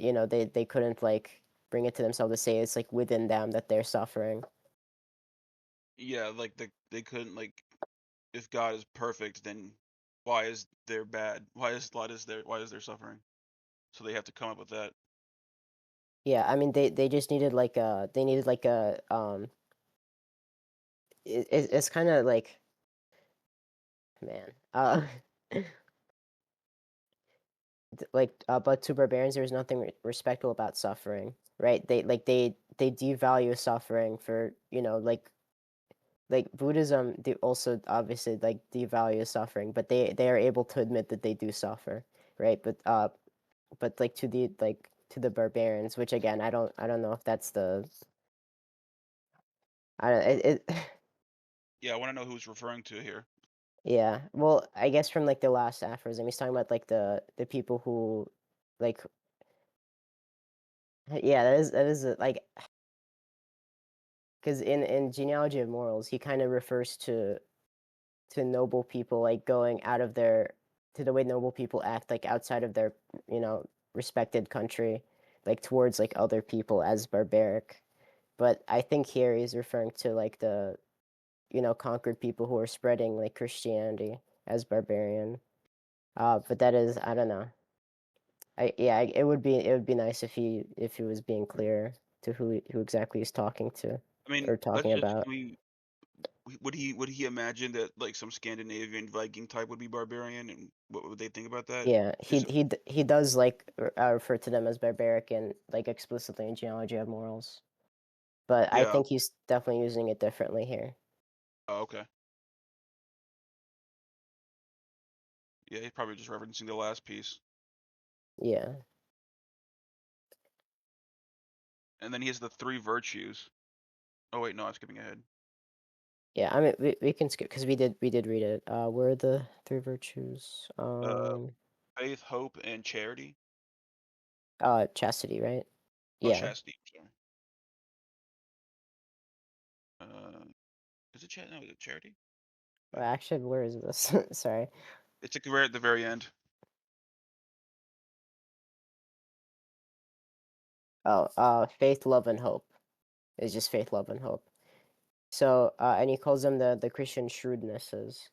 couldn't like bring it to themselves to say it's like within them that they're suffering. Yeah, like they couldn't like, if God is perfect, then why is there bad? Why is there suffering? So they have to come up with that. Yeah, I mean they just needed like a it's kind of like, man, but to barbarians there's nothing respectable about suffering, right? They devalue suffering for like Buddhism. They also obviously like devalue suffering, but they are able to admit that they do suffer, right? But like to the barbarians, which again I don't know if that's the I don't it Yeah, I want to know who's referring to here. Yeah. Well, I guess from like the last aphorism, he's talking about like the people who like yeah, that is like because in genealogy of morals, he kind of refers to noble people like going out of their to the way noble people act like outside of their you know respected country, like towards like other people as barbaric. But I think here he's referring to like the conquered people who are spreading like Christianity as barbarian. But that is I don't know. It would be nice if he was being clear to who exactly he's talking to I mean, or let's talking just. about. I mean, would he imagine that like some Scandinavian Viking type would be barbarian, and what would they think about that? Yeah, Just he does like refer to them as barbaric and like explicitly in Genealogy of Morals, but I yeah. think he's definitely using it differently here. Oh, okay. Yeah, he's probably just referencing the last piece, Yeah, and then he has the three virtues. Oh wait, no, I'm skipping ahead. yeah. I mean, we can skip because we did read it. Where are the three virtues? Faith, hope, and charity. Chastity, right? Oh, Yeah. chastity. Sorry. Is it No, is it charity? Well, actually, where is this? Sorry. It's like right at the very end. Oh, faith, love, and hope. It's just faith, love, and hope. So, and he calls them the Christian shrewdnesses.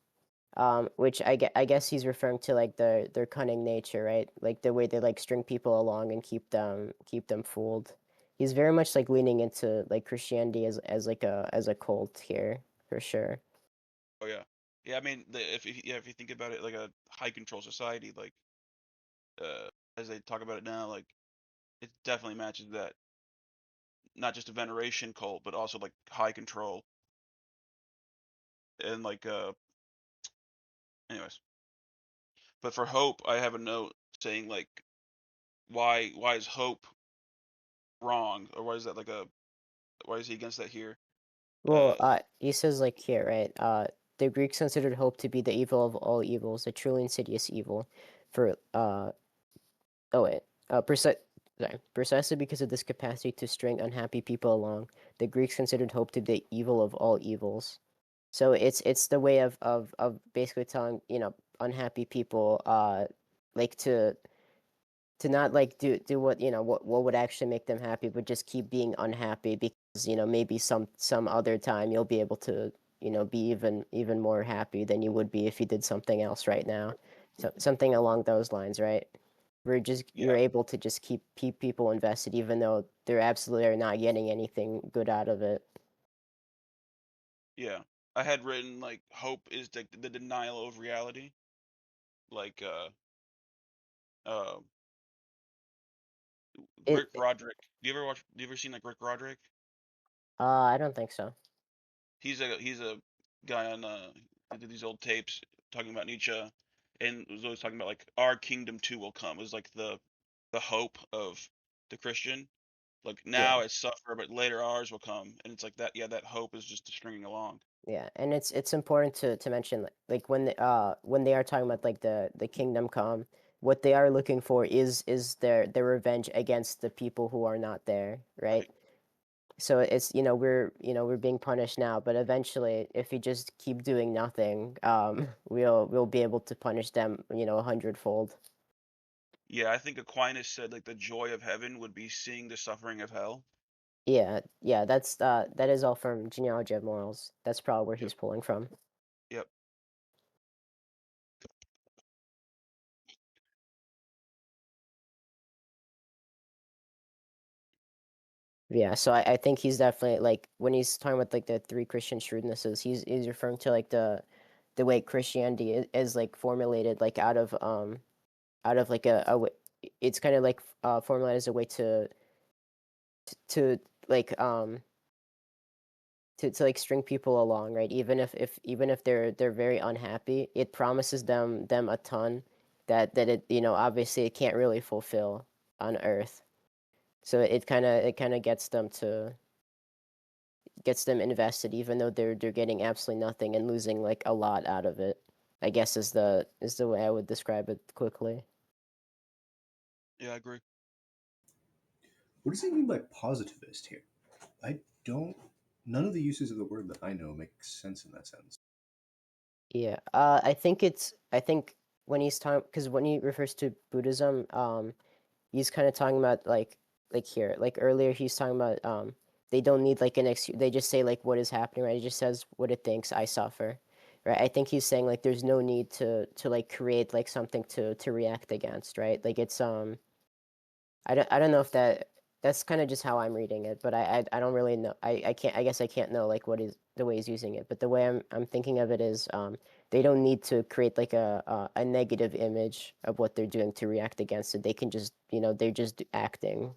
Which I guess he's referring to like their cunning nature, right? Like the way they like string people along and keep them fooled. He's very much like leaning into like Christianity as like a cult here for sure. Oh yeah, yeah. I mean, if you think about it, like a high control society, like as they talk about it now, like it definitely matches that. Not just a veneration cult, but also like high control and like anyways. But for hope, I have a note saying like why is hope wrong, or why is that like a why is he against that here? Well, Uh, he says like here, right? The Greeks considered hope to be the evil of all evils, a truly insidious evil. For oh wait, precisely because of this capacity to string unhappy people along, the Greeks considered hope to be the evil of all evils. So it's the way of basically telling unhappy people like to not like do what what would actually make them happy, but just keep being unhappy because maybe some other time you'll be able to be even more happy than you would be if you did something else right now. So something along those lines, right? Where just you're yeah, able to just keep people invested even though they're absolutely are not getting anything good out of it. yeah. I had written like hope is the denial of reality, like uh It Rick Roderick. Do you ever seen like Rick Roderick? I don't think so. He's a guy on he did these old tapes talking about Nietzsche, and was always talking about like our kingdom too will come. It was like the hope of the Christian. Like Yeah. now it's suffer, but later ours will come, and it's like that. Yeah, that hope is just stringing along. Yeah, and it's important to mention like when they are talking about like the kingdom come, what they are looking for is their revenge against the people who are not there, right? Right. So it's we're being punished now, but eventually if we just keep doing nothing, we'll be able to punish them, a hundredfold. Yeah, I think Aquinas said like the joy of heaven would be seeing the suffering of hell. Yeah, that is all from Genealogy of Morals. That's probably where Yep. he's pulling from. Yep. Yeah, so I think he's definitely like when he's talking about like the three Christian shrewdnesses, he's referring to like the way Christianity is like formulated like out of like it's kind of like formulated as a way to like to like string people along, right? Even if they're very unhappy, it promises them a ton that it obviously it can't really fulfill on Earth. So it kind of gets them invested even though they're getting absolutely nothing and losing like a lot out of it. I guess is the way I would describe it quickly. Yeah, I agree. What does he mean by positivist here? I don't. None of the uses of the word that I know make sense in that sense. Yeah. I think when he's talking because when he refers to Buddhism, he's kind of talking about like here like earlier he's talking about they don't need like an excuse, they just say like what is happening, right? It just says what it thinks, I suffer, right? I think he's saying like there's no need to like create like something to react against, right? Like it's I don't know if that's kind of just how I'm reading it, but I don't really know. I can't, I guess I can't know like what is the way he's using it, but the way I'm thinking of it is they don't need to create like a negative image of what they're doing to react against it. They can just, they're just acting.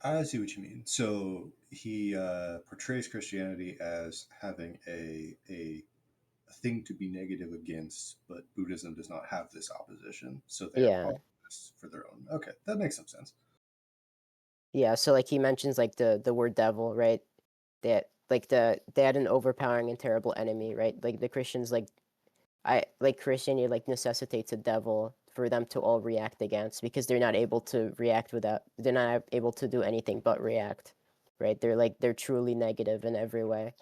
I see what you mean. So he portrays Christianity as having a thing to be negative against, but Buddhism does not have this opposition, so they are Yeah. powerless for their own. Okay, that makes some sense. Yeah, so like he mentions like the word devil, right? That like they had an overpowering and terrible enemy, right? Like the Christians I like Christianity like necessitates a devil for them to all react against because they're not able to react without they're not able to do anything but react. Right? They're truly negative in every way.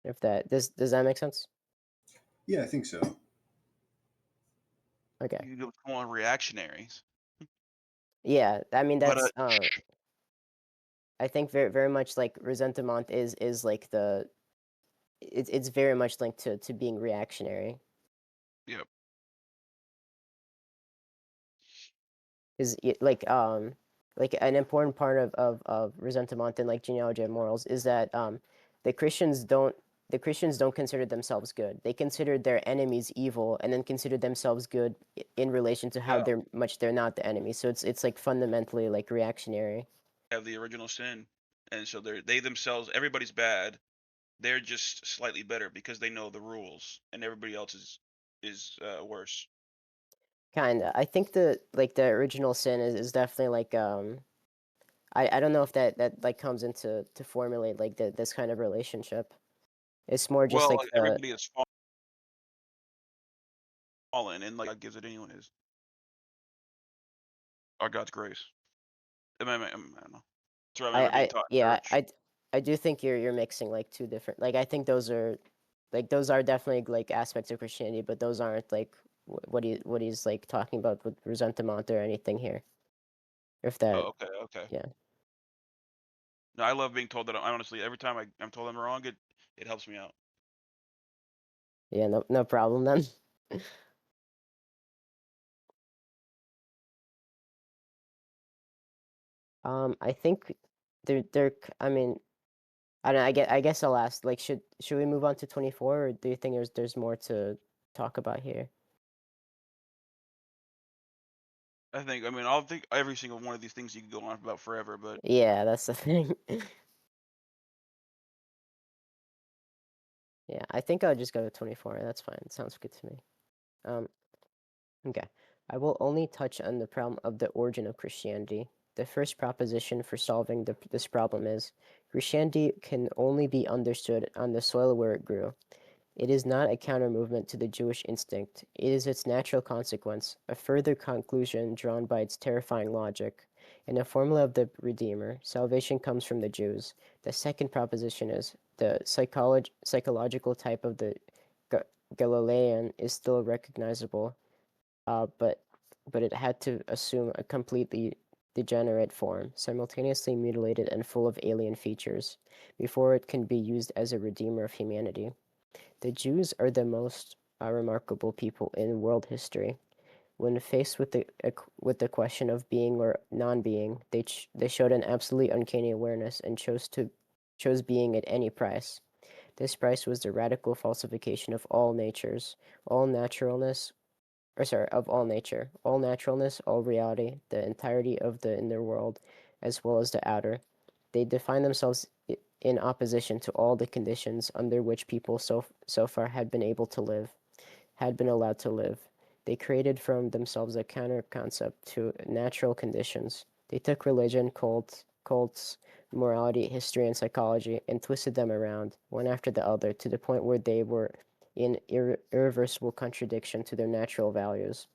If that does that make sense? Yeah, I think so. Okay. You go on reactionaries. Yeah, I mean But that's I think very much like resentment is like it's very much linked to being reactionary. yep. Is like an important part of resentment and like genealogy of morals is that the Christians don't the Christians don't consider themselves good. They consider their enemies evil and then consider themselves good in relation to how Yeah. they're not the enemy. So it's like fundamentally like reactionary. Have the original sin, and so they themselves, everybody's bad. They're just slightly better because they know the rules, and everybody else is worse. Kinda. I think the original sin is definitely like I don't know if that like comes into to formulate like this kind of relationship. It's more just Well, like like, the everybody is fallen, and like God gives it anyways. Or God's grace. I don't know. That's what I remember being I taught in yeah, church. I do think you're mixing like two different like I think those are definitely like aspects of Christianity, but those aren't like what he's like talking about with resentment or anything here. If that Oh, okay. yeah. No, I love being told that. I honestly, every time I'm told I'm wrong, it helps me out. Yeah, no problem then. I think I mean I don't know, I guess I'll ask like should we move on to 24 or do you think there's more to talk about here? I mean, I'll think every single one of these things you can go on about forever, but Yeah, that's the thing. Yeah, I think I'll just go to 24. That's fine. It sounds good to me. Um, okay. I will only touch on the problem of the origin of Christianity. The first proposition for solving this problem is Christianity can only be understood on the soil where it grew. It is not a counter movement to the Jewish instinct. It is its natural consequence, a further conclusion drawn by its terrifying logic. In the formula of the Redeemer, salvation comes from the Jews. The second proposition is the psychological type of the Galilean is still recognizable, but it had to assume a completely degenerate form, simultaneously mutilated and full of alien features, before it can be used as a redeemer of humanity. The Jews are the most remarkable people in world history. When faced with the question of being or non-being, they showed an absolutely uncanny awareness and chose being at any price. This price was the radical falsification of all natures, all naturalness, or sorry, of all nature, all naturalness, all reality, the entirety of the inner world, as well as the outer. They define themselves in opposition to all the conditions under which people so far had been able to live, had been allowed to live. They created from themselves a counter concept to natural conditions. They took religion, cults, morality, history, and psychology and twisted them around, one after the other, to the point where they were in irreversible contradiction to their natural values.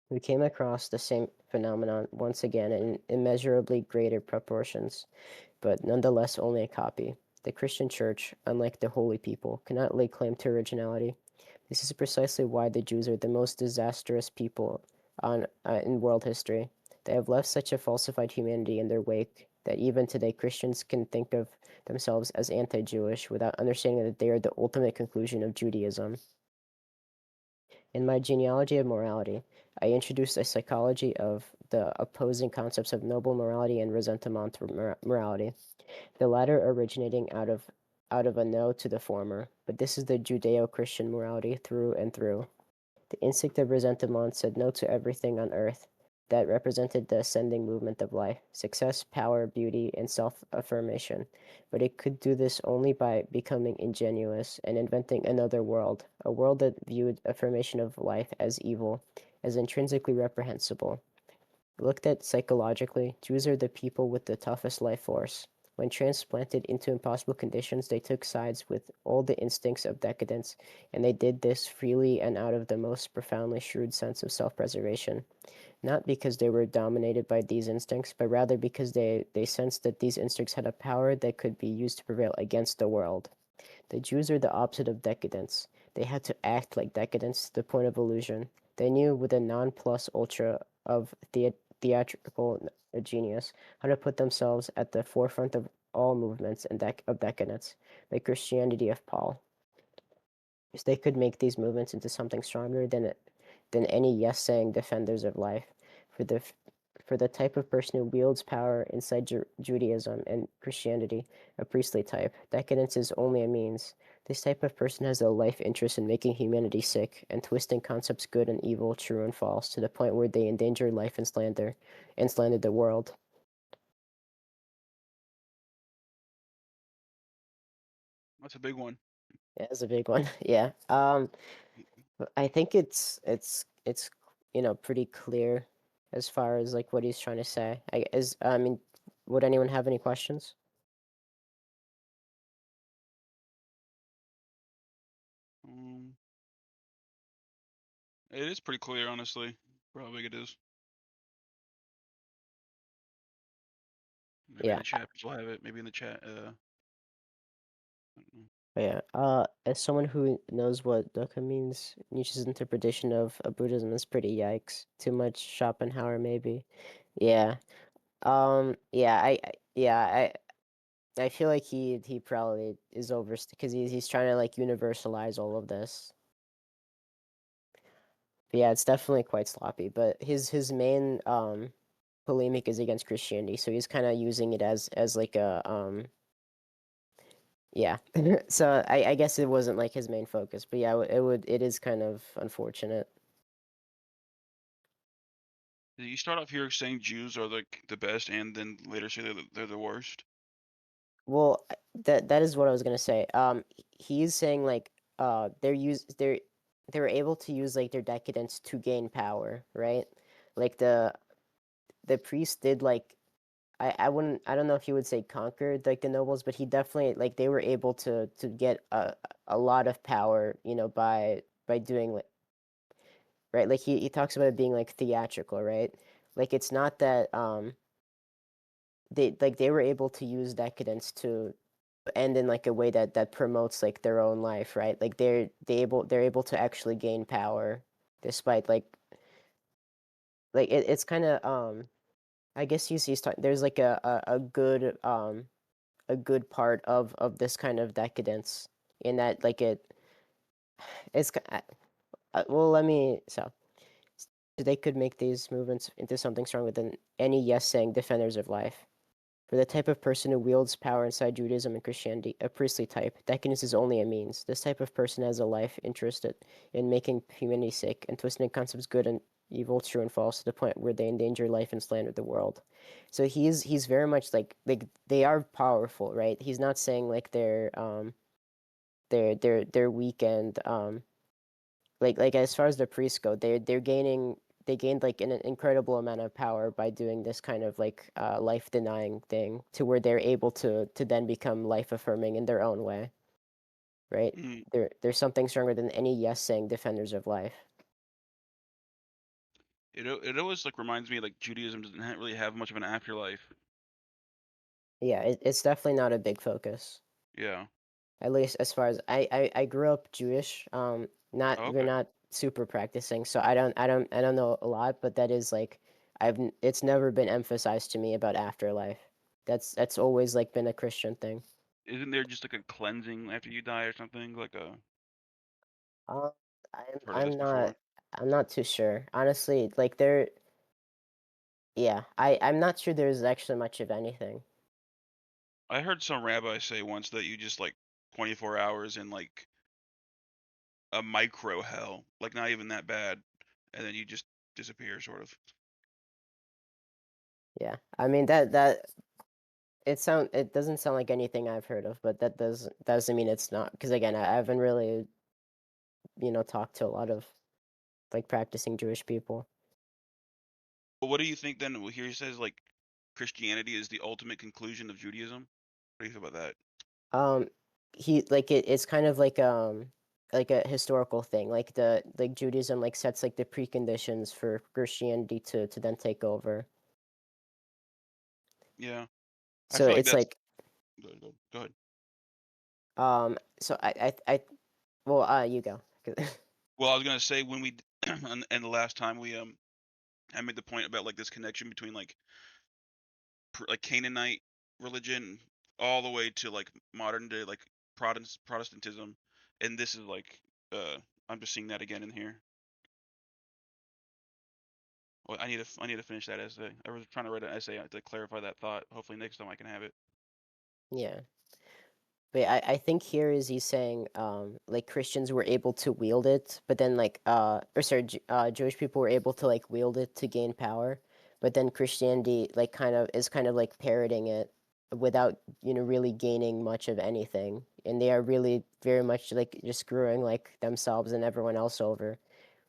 We came across the same phenomenon once again in immeasurably greater proportions, but nonetheless only a copy. The Christian Church, unlike the holy people, cannot lay claim to originality. This is precisely why the Jews are the most disastrous people in world history. They have left such a falsified humanity in their wake that even today Christians can think of themselves as anti-Jewish without understanding that they are the ultimate conclusion of Judaism. In my genealogy of morality, I introduced a psychology of the opposing concepts of noble morality and ressentiment morality, the latter originating out of a no to the former. But this is the Judeo-Christian morality through and through. The instinct of ressentiment said no to everything on earth that represented the ascending movement of life, success, power, beauty, and self-affirmation. But it could do this only by becoming ingenuous and inventing another world, a world that viewed affirmation of life as evil, as intrinsically reprehensible. Looked at psychologically, Jews are the people with the toughest life force. When transplanted into impossible conditions, they took sides with all the instincts of decadence, and they did this freely and out of the most profoundly shrewd sense of self-preservation. Not because they were dominated by these instincts, but rather because they sensed that these instincts had a power that could be used to prevail against the world. The Jews are the opposite of decadence. They had to act like decadence to the point of illusion. They knew with a non plus ultra of theatrical genius how to put themselves at the forefront of all movements and of decadence, the Christianity of Paul. If they could make these movements into something stronger than any yes-saying defenders of life, for the for the type of person who wields power inside Judaism and Christianity, a priestly type, decadence is only a means. This type of person has a life interest in making humanity sick and twisting concepts good and evil, true and false, to the point where they endanger life and slander the world. That's a big one. Yeah, that's a big one. Yeah. I think it's pretty clear as far as like what he's trying to say. I mean, would anyone have any questions? Um, it is pretty clear, honestly, for how big it is. Maybe in Yeah, the chat, people have it. Maybe in the chat. I don't know. yeah. As someone who knows what dukkha means, Nietzsche's interpretation of Buddhism is pretty yikes. Too much Schopenhauer, maybe. Yeah. Yeah. I feel like he probably is over because he's trying to like universalize all of this. But yeah, it's definitely quite sloppy. But his main polemic is against Christianity, so he's kind of using it as like a yeah. So I guess it wasn't like his main focus, but yeah, it is kind of unfortunate. You start off here saying Jews are the best, and then later say they're the worst. Well, that is what I was gonna say. He's saying like they were able to use like their decadence to gain power, right? Like the priest did like I don't know if he would say conquered like the nobles, but he definitely like they were able to get a lot of power, by doing like right, like he talks about it being like theatrical, right? Like it's not that they were able to use decadence to end in like a way that promotes like their own life, right? Like they're able to actually gain power despite like it's kind of I guess he's talking. There's like a good part of this kind of decadence in that like it's well let me so they could make these movements into something stronger than any yes saying defenders of life. For the type of person who wields power inside Judaism and Christianity, a priestly type, decadence is only a means. This type of person has a life interested in making humanity sick and twisting concepts good and evil, true and false to the point where they endanger life and slander the world. So he's very much like they are powerful, right? He's not saying like they're weak and like as far as the priests go, they gained like an incredible amount of power by doing this kind of like life denying thing to where they're able to then become life affirming in their own way, right? Mm. There's something stronger than any yes saying defenders of life. It always like reminds me like Judaism doesn't really have much of an afterlife. Yeah, it's definitely not a big focus. Yeah. At least as far as I grew up Jewish. Not Oh, we're okay. not super practicing, so I don't know a lot, but that is like it's never been emphasized to me about afterlife. That's always like been a Christian thing. Isn't there just like a cleansing after you die or something? Like a Um, I've heard of this I'm not before. I'm not too sure. Honestly, like yeah, I'm not sure there's actually much of anything. I heard some rabbi say once that you just like 24 hours in like a micro hell, like not even that bad, and then you just disappear, sort of. Yeah. I mean it doesn't sound like anything I've heard of, but doesn't mean it's not, because again, I haven't really, talked to a lot of like practicing Jewish people. But what do you think then? Well, here he says like Christianity is the ultimate conclusion of Judaism. What do you think about that? He like it's kind of like a historical thing. Like Judaism like sets like the preconditions for Christianity to then take over. Yeah, I So feel like it's that's. like Go ahead. so well you go. Well, I was gonna say when we and the last time we I made the point about like this connection between like like Canaanite religion all the way to like modern day like Protestantism, and this is like uh I'm just seeing that again in here. Well, I need to finish that essay. I was trying to write an essay to clarify that thought. Hopefully next time I can have it. Yeah. But I think here is he's saying like Christians were able to wield it, but then like or sorry, Jewish people were able to like wield it to gain power, but then Christianity like kind of like parroting it without really gaining much of anything, and they are really very much like just screwing like themselves and everyone else over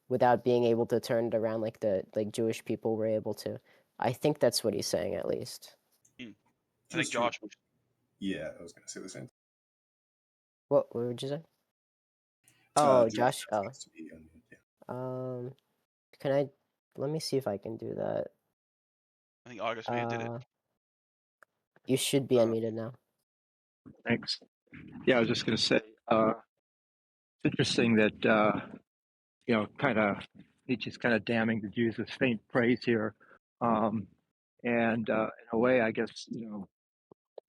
without being able to turn it around like the like Jewish people were able to. I think that's what he's saying at least. Hmm. I think Just to, Josh. yeah, I was going to say the same. What would you say? Oh, Josh Josh. just needs to be unmuted. Yeah. Um, can I? Let me see if I can do that. I think August may have did it. You should be Uh, unmuted now. Thanks. Yeah, I was just going to say, it's interesting that, kind of Nietzsche's kind of damning the Jews with faint praise here. And in a way, I guess,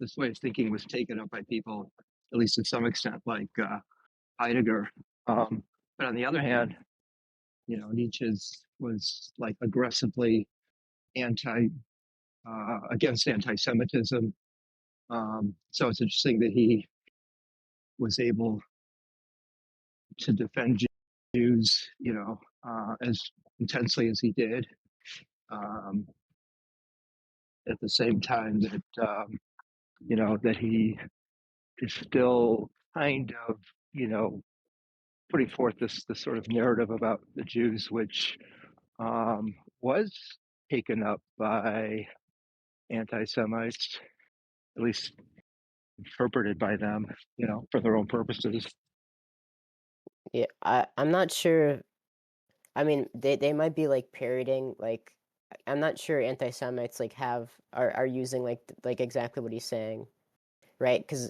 this way of thinking was taken up by people, at least to some extent, like Heidegger. But on the other hand, Nietzsche's was like aggressively against anti-Semitism. So it's interesting that he was able to defend Jews, as intensely as he did. At the same time that that he is still kind of putting forth this sort of narrative about the Jews, which was taken up by anti-Semites, at least interpreted by them, for their own purposes. Yeah, I'm not sure. I mean, they might be like parroting like. I'm not sure anti-Semites like are using like exactly what he's saying, right? Because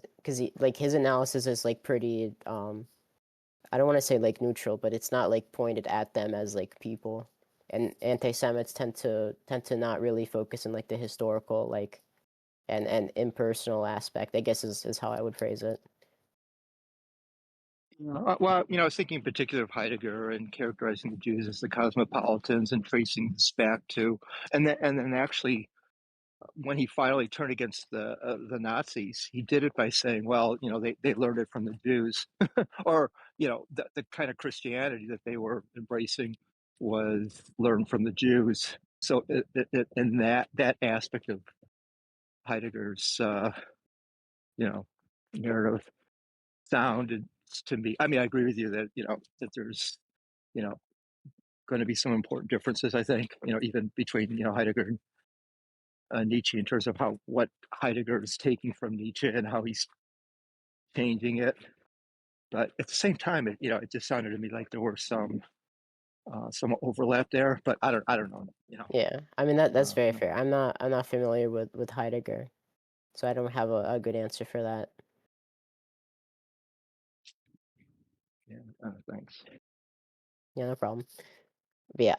like his analysis is like pretty I don't want to say like neutral, but it's not like pointed at them as like people. And anti-Semites tend to not really focus on like the historical like and impersonal aspect, I guess is how I would phrase it. Well, I was thinking in particular of Heidegger and characterizing the Jews as the cosmopolitans and tracing this back to, and then actually, when he finally turned against the Nazis, he did it by saying, well, they learned it from the Jews, or the kind of Christianity that they were embracing was learned from the Jews. So in that aspect of Heidegger's narrative sounded to me. I mean, I agree with you that that there's you know going to be some important differences. I think even between Heidegger and Nietzsche in terms of what Heidegger is taking from Nietzsche and how he's changing it. But at the same time, it just sounded to me like there were some overlap there. But I don't know. Yeah, I mean that's very Uh, fair. I'm not familiar with Heidegger, so I don't have a good answer for that. yeah. Thanks. Yeah, no problem. But yeah,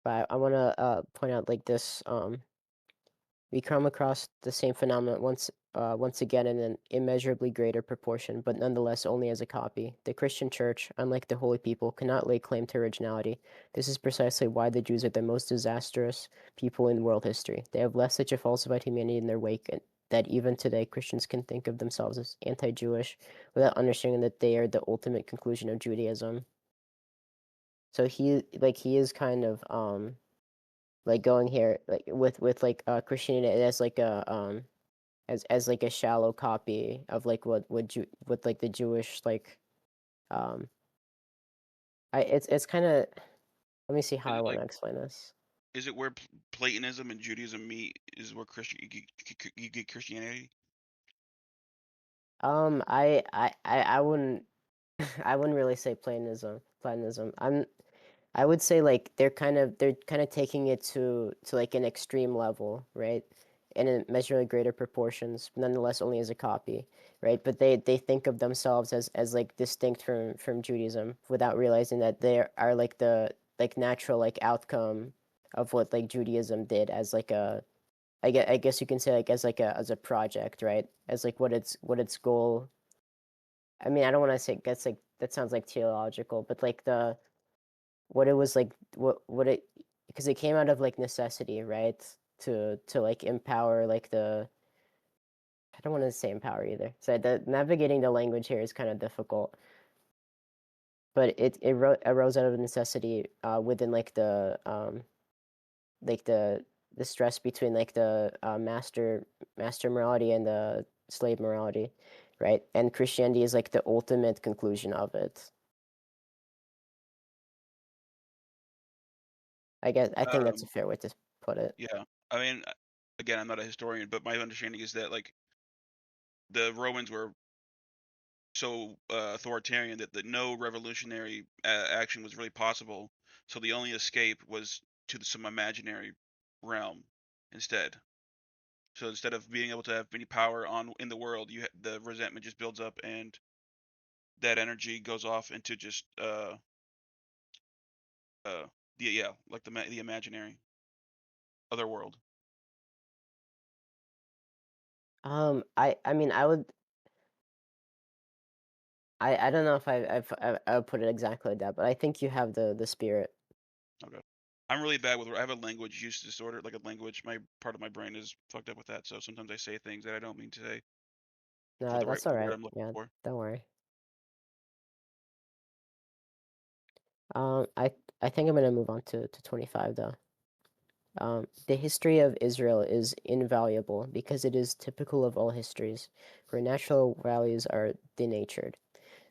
but I want to point out like this we come across the same phenomenon once once again in an immeasurably greater proportion, but nonetheless only as a copy. The Christian Church, unlike the holy people, cannot lay claim to originality. This is precisely why the Jews are the most disastrous people in world history. They have left such a falsified humanity in their wake that even today Christians can think of themselves as anti-Jewish without understanding that they are the ultimate conclusion of Judaism. So he is kind of like going here like with like Christianity as like a as like a shallow copy of like what like the Jewish like um I it's kind of, let me see how Is I it want like to explain this. is it where Platonism and Judaism meet? Is where you get Christianity? I wouldn't I wouldn't really say Platonism. I would say like they're kind of taking it to like an extreme level, right? In immeasurably greater proportions, but nonetheless only as a copy, right? But they think of themselves as like distinct from Judaism without realizing that they are like the like natural like outcome of what like Judaism did as like a I guess you can say like as a project, right? As like what its goal. I mean, I don't want to say that's like that sounds like theological, but like the what it was like what it because it came out of like necessity, right? To like empower like the I don't want to say empower either. So the navigating the language here is kind of difficult, but arose out of necessity within like the stress between like the master morality and the slave morality, right? And Christianity is like the ultimate conclusion of it. I think that's a Um, fair way to put it. yeah. I mean, again, I'm not a historian, but my understanding is that like the Romans were so authoritarian that no revolutionary action was really possible. So the only escape was to some imaginary realm instead. So instead of being able to have any power on in the world, the resentment just builds up, and that energy goes off into just uh the like the imaginary other world. I mean I don't know if I would put it exactly like that, but I think you have the spirit. Okay. I'm really bad with. I have a language use disorder, like a language. My part of my brain is fucked up with that. So sometimes I say things that I don't mean to say for No, that's all the word right. I'm looking Yeah, for. don't worry. Um, I I think I'm gonna move on to 25 though. The history of Israel is invaluable because it is typical of all histories, where natural values are denatured.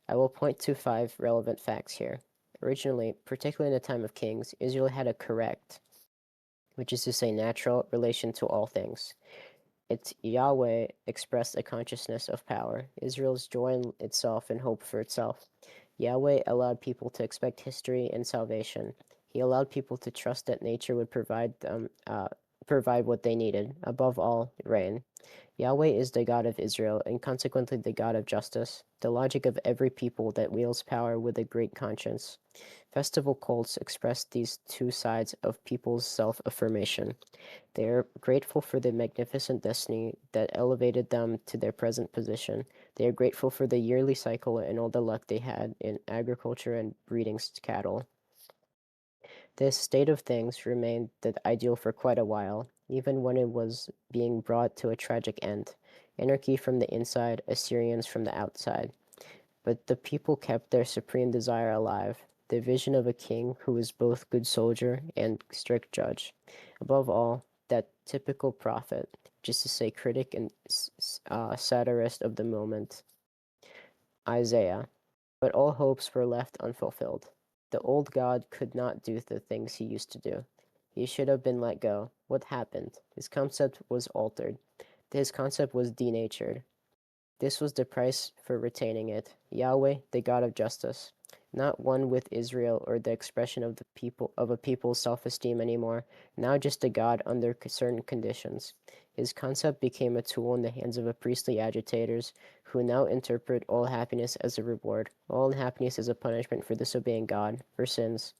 I will point to 5 relevant facts here. Originally, particularly in the time of kings, Israel had a correct, which is to say natural, relation to all things. Its Yahweh expressed a consciousness of power, Israel's joy in itself and hope for itself. Yahweh allowed people to expect history and salvation. He allowed people to trust that nature would provide what they needed, above all, rain. Yahweh is the God of Israel and consequently the God of justice, the logic of every people that wields power with a great conscience. Festival cults express these two sides of people's self-affirmation. They are grateful for the magnificent destiny that elevated them to their present position. They are grateful for the yearly cycle and all the luck they had in agriculture and breeding cattle. This state of things remained the ideal for quite a while, even when it was being brought to a tragic end. Anarchy from the inside, Assyrians from the outside. But the people kept their supreme desire alive, the vision of a king who was both good soldier and strict judge. Above all, that typical prophet, just to say critic and satirist of the moment, Isaiah. But all hopes were left unfulfilled. The old God could not do the things he used to do. He should have been let go. What happened? His concept was altered. His concept was denatured. This was the price for retaining it. Yahweh, the God of justice. Not one with Israel or the expression of the people of a people's self-esteem anymore. Now just a God under certain conditions. His concept became a tool in the hands of a priestly agitators who now interpret all happiness as a reward, all unhappiness as a punishment for disobeying God, for sins.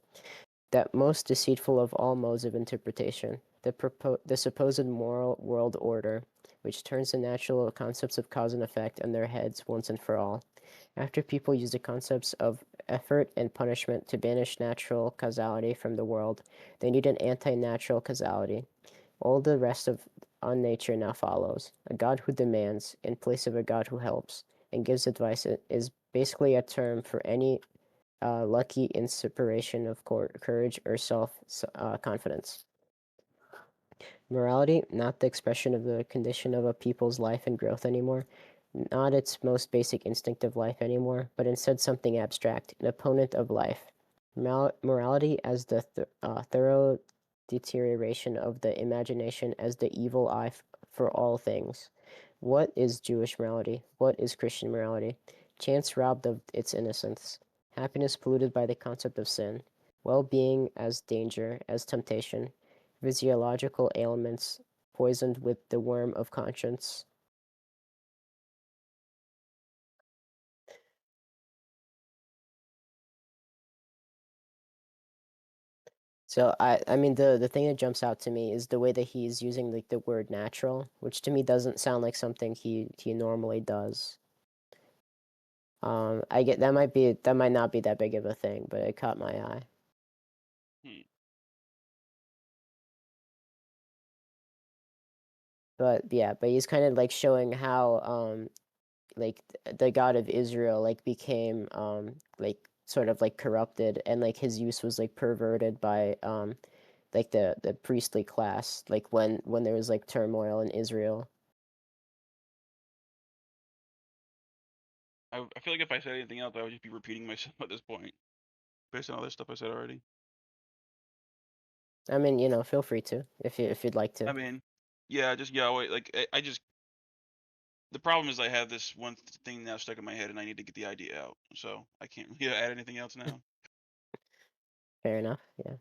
that most deceitful of all modes of interpretation, the supposed moral world order, which turns the natural concepts of cause and effect on their heads once and for all. After people use the concepts of effort and punishment to banish natural causality from the world, they need an anti-natural causality. All the rest of nature now follows. A God who demands in place of a God who helps and gives advice is basically a term for any lucky inspiration of courage or self confidence. Morality, not the expression of the condition of a people's life and growth anymore, not its most basic instinct of life anymore, but instead something abstract, an opponent of life. Morality as the thorough deterioration of the imagination as the evil eye for all things. What is Jewish morality? What is Christian morality? Chance robbed of its innocence. Happiness polluted by the concept of sin. Well-being as danger, as temptation. Physiological ailments poisoned with the worm of conscience. So I mean the thing that jumps out to me is the way that he's using like the word natural, which to me doesn't sound like something he normally does. I get that might not be that big of a thing, but it caught my eye. Hmm. But yeah, but he's kind of like showing how like the God of Israel like became like sort of like corrupted, and like his use was like perverted by like the priestly class, like when there was like turmoil in Israel. I feel like if I said anything else, I would just be repeating myself at this point, based on all this stuff I said already. I mean, you know, feel free to if you'd like to. I mean, yeah, just Yahweh. Like I just the problem is I have this one thing now stuck in my head, and I need to get the idea out. So I can't really add anything else now. Fair enough. Yeah.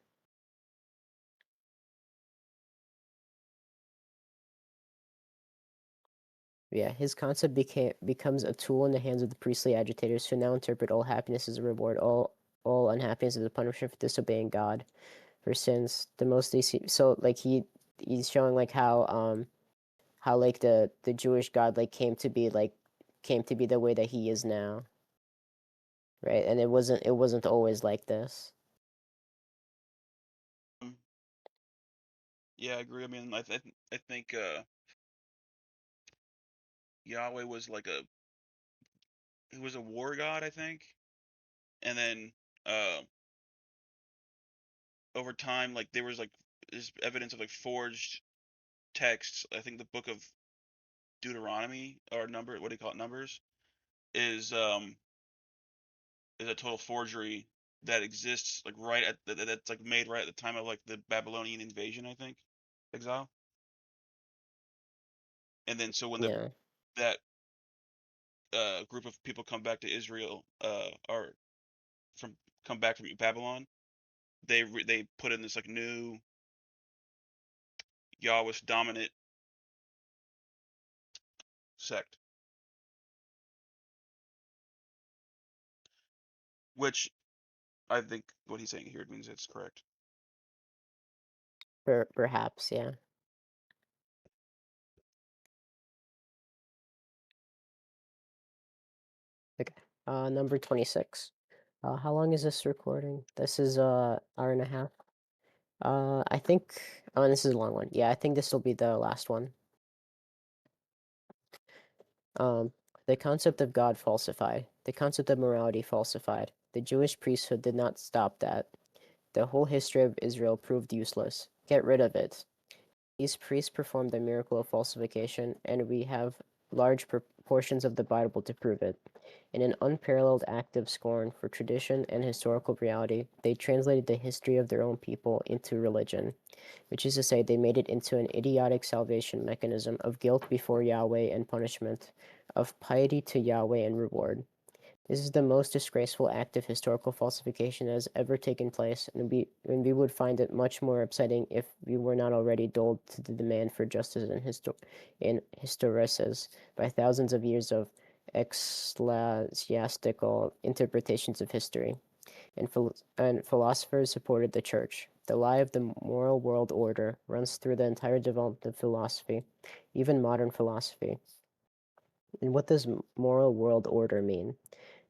Yeah, his concept becomes a tool in the hands of the priestly agitators who now interpret all happiness as a reward, all unhappiness as a punishment for disobeying God for sins. The most they see, so like he's showing like how like the Jewish God like came to be the way that he is now, right? And it wasn't always like this. Um, yeah, I agree. I mean, I think Yahweh was like he was a war god, I think, and then uh over time, like there was like there's evidence of like forged texts. I think the book of Deuteronomy or what do you call it, Numbers, is um is a total forgery that exists like right at that's like made right at the time of like the Babylonian invasion, I think, exile. And then so when Yeah. that group of people come back to Israel, or from come back from Babylon, they put in this like new Yahwist dominant sect, which I think what he's saying here means it's correct. Perhaps, yeah. Okay. Number 26. How long is this recording? This is hour and a half. I think. Oh, and this is a long one. Yeah, I think this will be the last one. Um, the concept of God falsified. The concept of morality falsified. The Jewish priesthood did not stop that. The whole history of Israel proved useless. Get rid of it. These priests performed the miracle of falsification, and we have large portions of the Bible to prove it. In an unparalleled act of scorn for tradition and historical reality, they translated the history of their own people into religion, which is to say, they made it into an idiotic salvation mechanism of guilt before Yahweh and punishment, of piety to Yahweh and reward. This is the most disgraceful act of historical falsification that has ever taken place, and we would find it much more upsetting if we were not already dulled to the demand for justice in historices by thousands of years of ecclesiastical interpretations of history. and philosophers supported the church. The lie of the moral world order runs through the entire development of philosophy, even modern philosophy. And what does moral world order mean?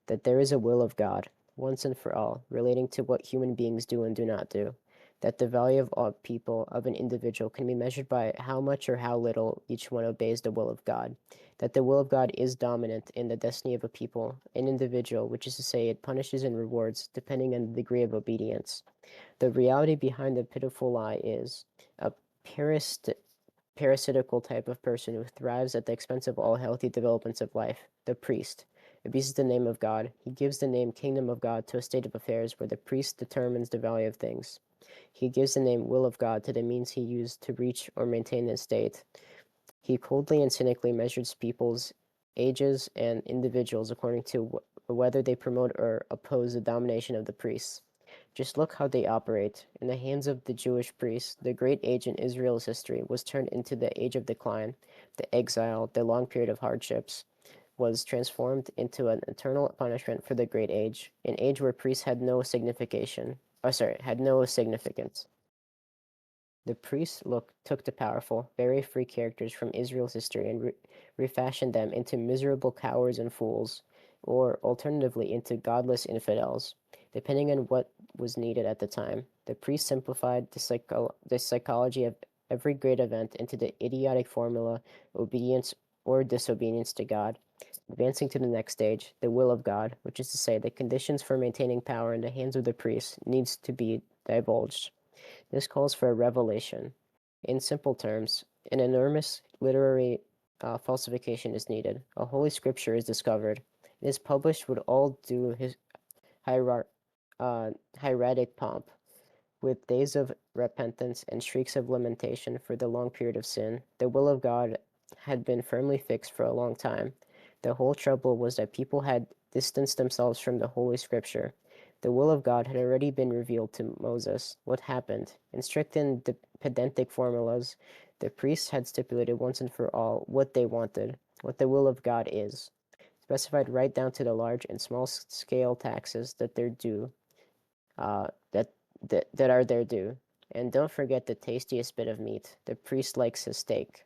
That there is a will of God, once and for all, relating to what human beings do and do not do. That the value of all people, of an individual, can be measured by how much or how little each one obeys the will of God. That the will of God is dominant in the destiny of a people, an individual, which is to say, it punishes and rewards depending on the degree of obedience. The reality behind the pitiful lie is a parasitical type of person who thrives at the expense of all healthy developments of life, the priest. Abuses the name of God. He gives the name kingdom of God to a state of affairs where the priest determines the value of things. He gives the name will of God to the means he used to reach or maintain the state. He coldly and cynically measures people's ages and individuals according to whether they promote or oppose the domination of the priests. Just look how they operate. In the hands of the Jewish priests, the great age in Israel's history was turned into the age of decline. The exile, the long period of hardships, was transformed into an eternal punishment for the great age, an age where priests had no signification. Had no significance. The priests took the powerful, very free characters from Israel's history and refashioned them into miserable cowards and fools, or alternatively into godless infidels, depending on what was needed at the time. The priests simplified the psychology of every great event into the idiotic formula obedience or disobedience to God, advancing to the next stage, the will of God, which is to say the conditions for maintaining power in the hands of the priests needs to be divulged. This calls for a revelation. In simple terms, an enormous literary falsification is needed. A holy scripture is discovered. It is published with all due hierar- hieratic pomp, with days of repentance and shrieks of lamentation for the long period of sin. The will of God had been firmly fixed for a long time. The whole trouble was that people had distanced themselves from the Holy Scripture. The will of God had already been revealed to Moses. What happened? In strict and pedantic formulas, the priests had stipulated once and for all what they wanted, what the will of God is, specified right down to the large and small scale taxes that they're due, uh, that, that are their due. And don't forget the tastiest bit of meat. The priest likes his steak.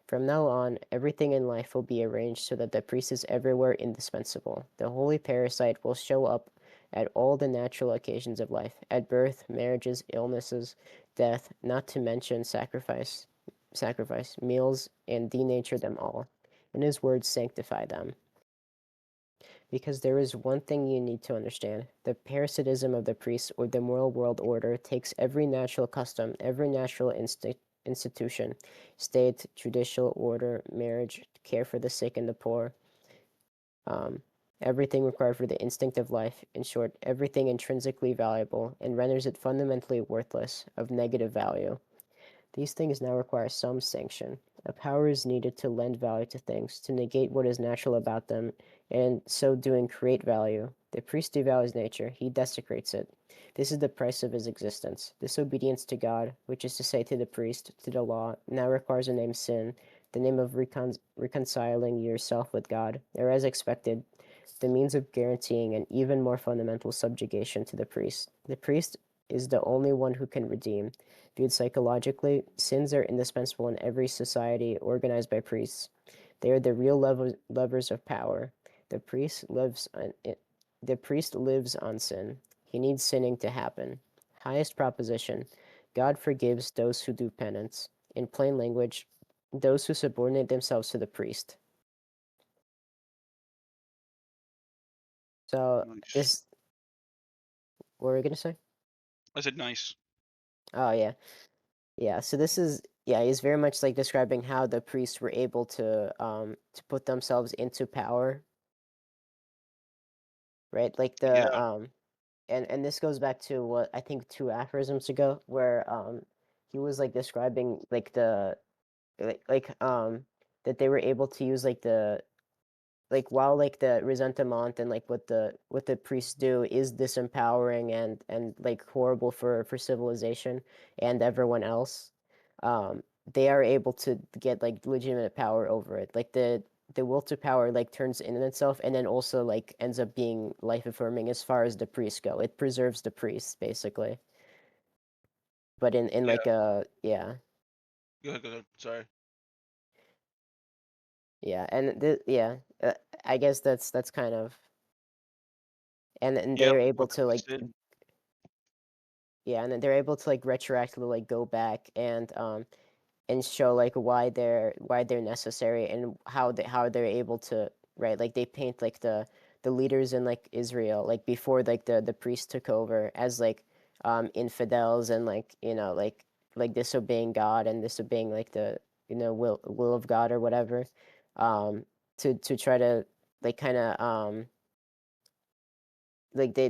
From now on, everything in life will be arranged so that the priest is everywhere indispensable. The holy parasite will show up at all the natural occasions of life, at birth, marriages, illnesses, death, not to mention sacrifice, meals, and denature them all. In his words, sanctify them. Because there is one thing you need to understand. The parasitism of the priests or the moral world order takes every natural custom, every natural institution, state, judicial order, marriage, care for the sick and the poor, um, everything required for the instinct of life, in short, everything intrinsically valuable, and renders it fundamentally worthless, of negative value. These things now require some sanction. A power is needed to lend value to things, to negate what is natural about them, and in so doing create value. The priest devalues nature, he desecrates it. This is the price of his existence. Disobedience to God, which is to say to the priest, to the law, now requires a name sin, the name of reconciling yourself with God, or as expected, the means of guaranteeing an even more fundamental subjugation to the priest. The priest is the only one who can redeem. Viewed psychologically, sins are indispensable in every society organized by priests. They are the real levers of power. The priest lives on it. The priest lives on sin. He needs sinning to happen. Highest proposition: God forgives those who do penance. In plain language, those who subordinate themselves to the priest. So Nice. this, what were we gonna say? I said nice. Oh yeah, yeah. So this is he's very much like describing how the priests were able to put themselves into power, right? Like the Yeah. and this goes back to what I think two aphorisms ago, where he was like describing like the that they were able to use like the like while like the resentment and like what the priests do is disempowering and like horrible for civilization and everyone else, um they are able to get like legitimate power over it. Like the will to power like turns in itself, and then also like ends up being life affirming as far as the priests go. It preserves the priests basically, but in Yeah. like a yeah. Go ahead. Go ahead. Sorry. Yeah, and I guess that's kind of, and Yeah. they're Like able with to the like sin. yeah, and then they're able to like retroactively like go back and show like why they're necessary and how they're able to, right, like they paint like the leaders in like Israel like before like the priests took over as like infidels and like like disobeying God and disobeying like the will of God or whatever, um to try to like kind of like they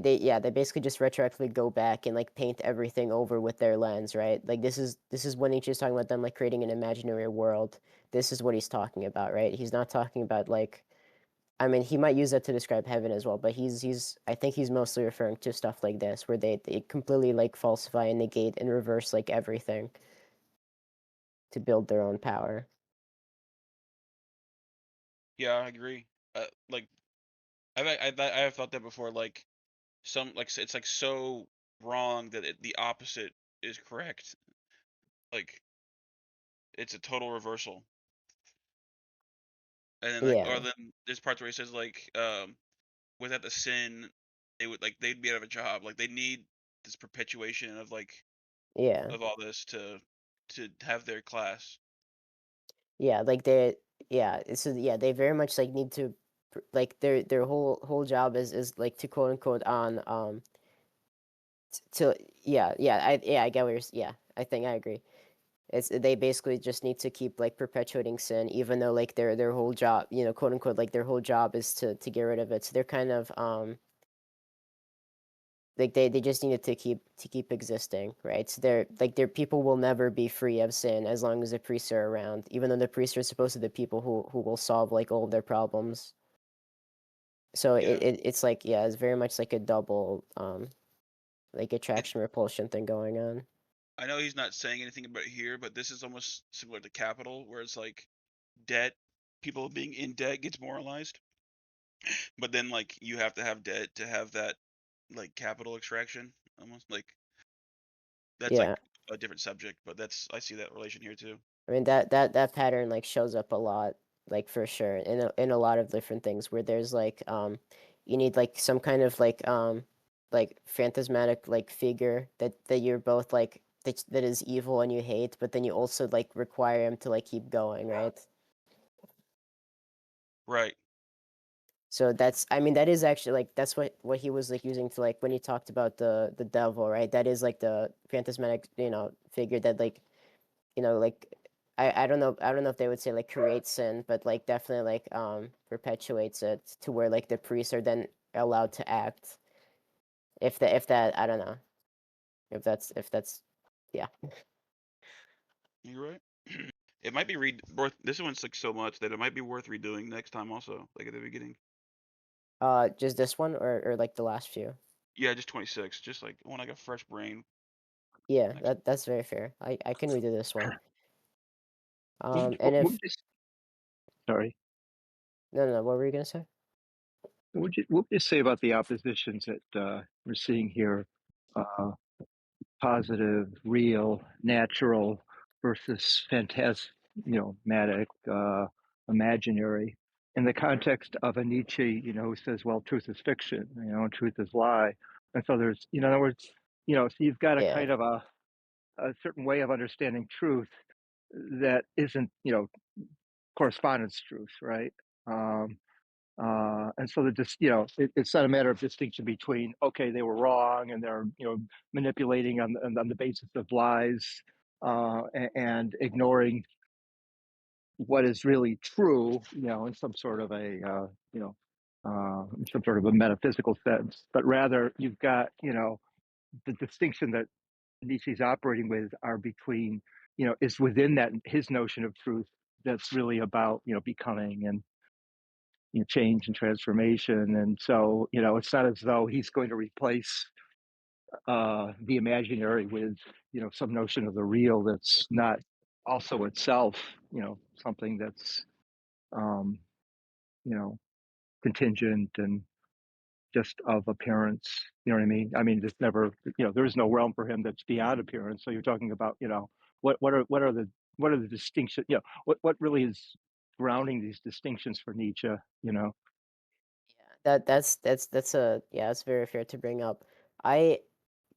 basically just retroactively go back and like paint everything over with their lens, right? Like this is when Nietzsche's talking about them like creating an imaginary world. This is what he's talking about, right? He's not talking about like, I mean, he might use that to describe heaven as well, but he's I think he's mostly referring to stuff like this where they completely like falsify and negate and reverse like everything to build their own power. Yeah, I agree. Like I have thought that before. Like it's like so wrong that the opposite is correct. Like it's a total reversal. And then like, or Yeah, then there's parts where he says like, without the sin, they'd be out of a job. Like they need this perpetuation of like yeah, of all this to have their class. yeah. Like they, yeah. So yeah, they very much like need to, like their whole job is like to quote unquote on to I get what yeah, I think I agree. It's they basically just need to keep like perpetuating sin, even though like their whole job, quote unquote, like their whole job is to get rid of it. So they're kind of like they just needed to keep existing, right? So they're like their people will never be free of sin as long as the priests are around, even though the priests are supposed to be the people who will solve like all of their problems. So Yeah. it's like yeah, it's very much like a double like And attraction repulsion thing going on. I know he's not saying anything about it here, but this is almost similar to capital, where it's like debt, people being in debt gets moralized, but then like you have to have debt to have that like capital extraction, almost like that's like Yeah. a different subject, but that's I see that relation here too. I mean that pattern like shows up a lot, like for sure, in a lot of different things where there's like you need like some kind of like phantasmatic like figure that you're both like that is evil and you hate, but then you also like require him to like keep going, right? Right. So that's, I mean, that is actually like that's what he was like using to like when he talked about the devil, right? That is like the phantasmatic figure that like like I don't know if they would say like creates sin, but like definitely like perpetuates it to where like the priests are then allowed to act. If that I don't know if that's yeah. You're right. It might be worth. This one's like so much that it might be worth redoing next time. Also, like at the beginning. Just this one or like the last few. Yeah, just 26. Just like when I got fresh brain. Yeah, Next. that's very fair. I can redo this one. What And if would you, sorry, no, what were you gonna say? what would you say about the oppositions that we're seeing here? Positive, real, natural versus phantasmatic, imaginary. In the context of a Nietzsche, who says, well, truth is fiction, and truth is lie. And so there's, in other words, so you've got a Yeah, kind of a certain way of understanding truth that isn't, correspondence truth, right? Um, and so just it's not a matter of distinction between okay they were wrong and they're manipulating on the basis of lies and ignoring what is really true in some sort of a in some sort of a metaphysical sense, but rather you've got the distinction that Nietzsche's operating with are between is within that his notion of truth that's really about becoming and change and transformation. And so, it's not as though he's going to replace the imaginary with, some notion of the real that's not also itself, something that's contingent and just of appearance. You know what I mean? I mean, just never. There is no realm for him that's beyond appearance. So you're talking about, what are the distinctions? What really is grounding these distinctions for Nietzsche? Yeah, that's very fair to bring up. I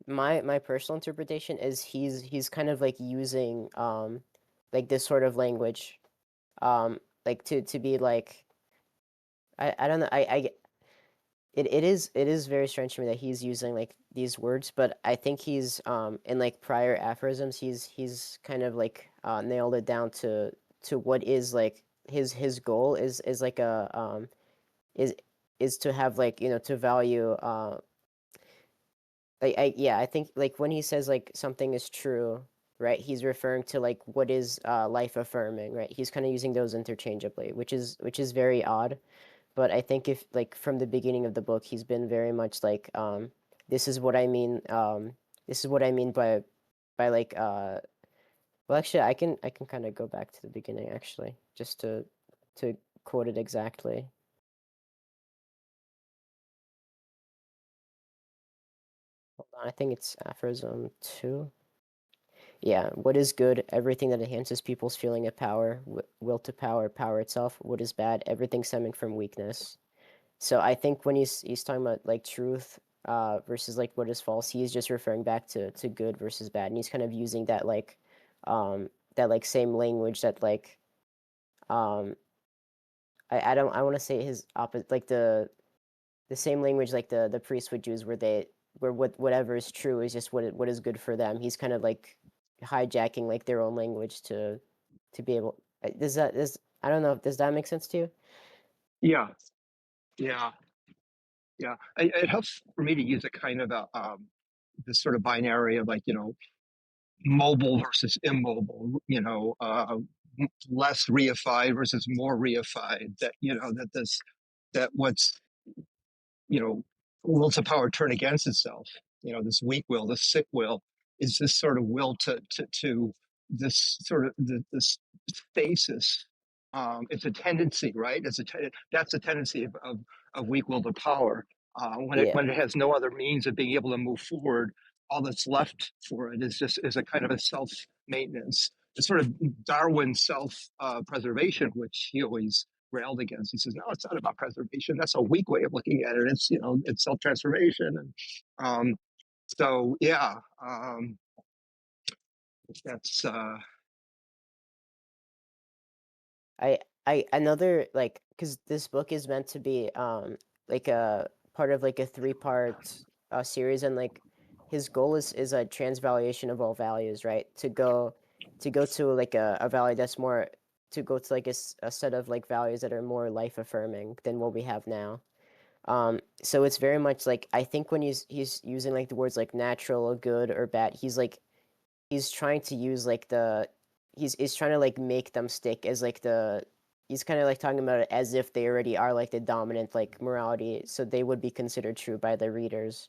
my personal interpretation is he's kind of like using like this sort of language like to be like I don't know it is very strange to me that he's using like these words, but I think he's in like prior aphorisms he's kind of like nailed it down to what is like his goal is like a is is to have like to value I think like when he says like something is true, right, he's referring to like what is life affirming, right? He's kind of using those interchangeably, which is very odd. But I think if like from the beginning of the book he's been very much like this is what I mean this is what I mean by like well actually I can kind of go back to the beginning actually just to quote it exactly. Hold on, I think it's aphorism 2. Yeah, what is good? Everything that enhances people's feeling of power, will to power, power itself. What is bad? Everything stemming from weakness. So I think when he's talking about like truth versus like what is false, he's just referring back to good versus bad, and he's kind of using that like same language that like um I don't I want to say his opposite like the same language like the priests would use where whatever is true is just what is good for them. He's kind of like hijacking like their own language to be able does I don't know, does that make sense to you? Yeah, yeah, yeah. It helps for me to use a kind of this sort of binary of like mobile versus immobile. Less reified versus more reified. That what's will to power turn against itself. This weak will, this sick will, is this sort of will to this sort of this stasis. It's a tendency, right? That's a tendency of weak will to power. Yeah. When it has no other means of being able to move forward, all that's left for it is a kind of a self maintenance. It's sort of Darwin self preservation, which he always railed against. He says, no, it's not about preservation. That's a weak way of looking at it. It's self transformation. And so, yeah, that's I another like because this book is meant to be like a part of like a three-part series, and like his goal is a transvaluation of all values, right? To go to like a value that's more to go to like a set of like values that are more life affirming than what we have now. So it's very much like I think when he's using like the words like natural or good or bad, he's trying to use like he's trying to like make them stick as like he's kind of like talking about it as if they already are like the dominant like morality, so they would be considered true by the readers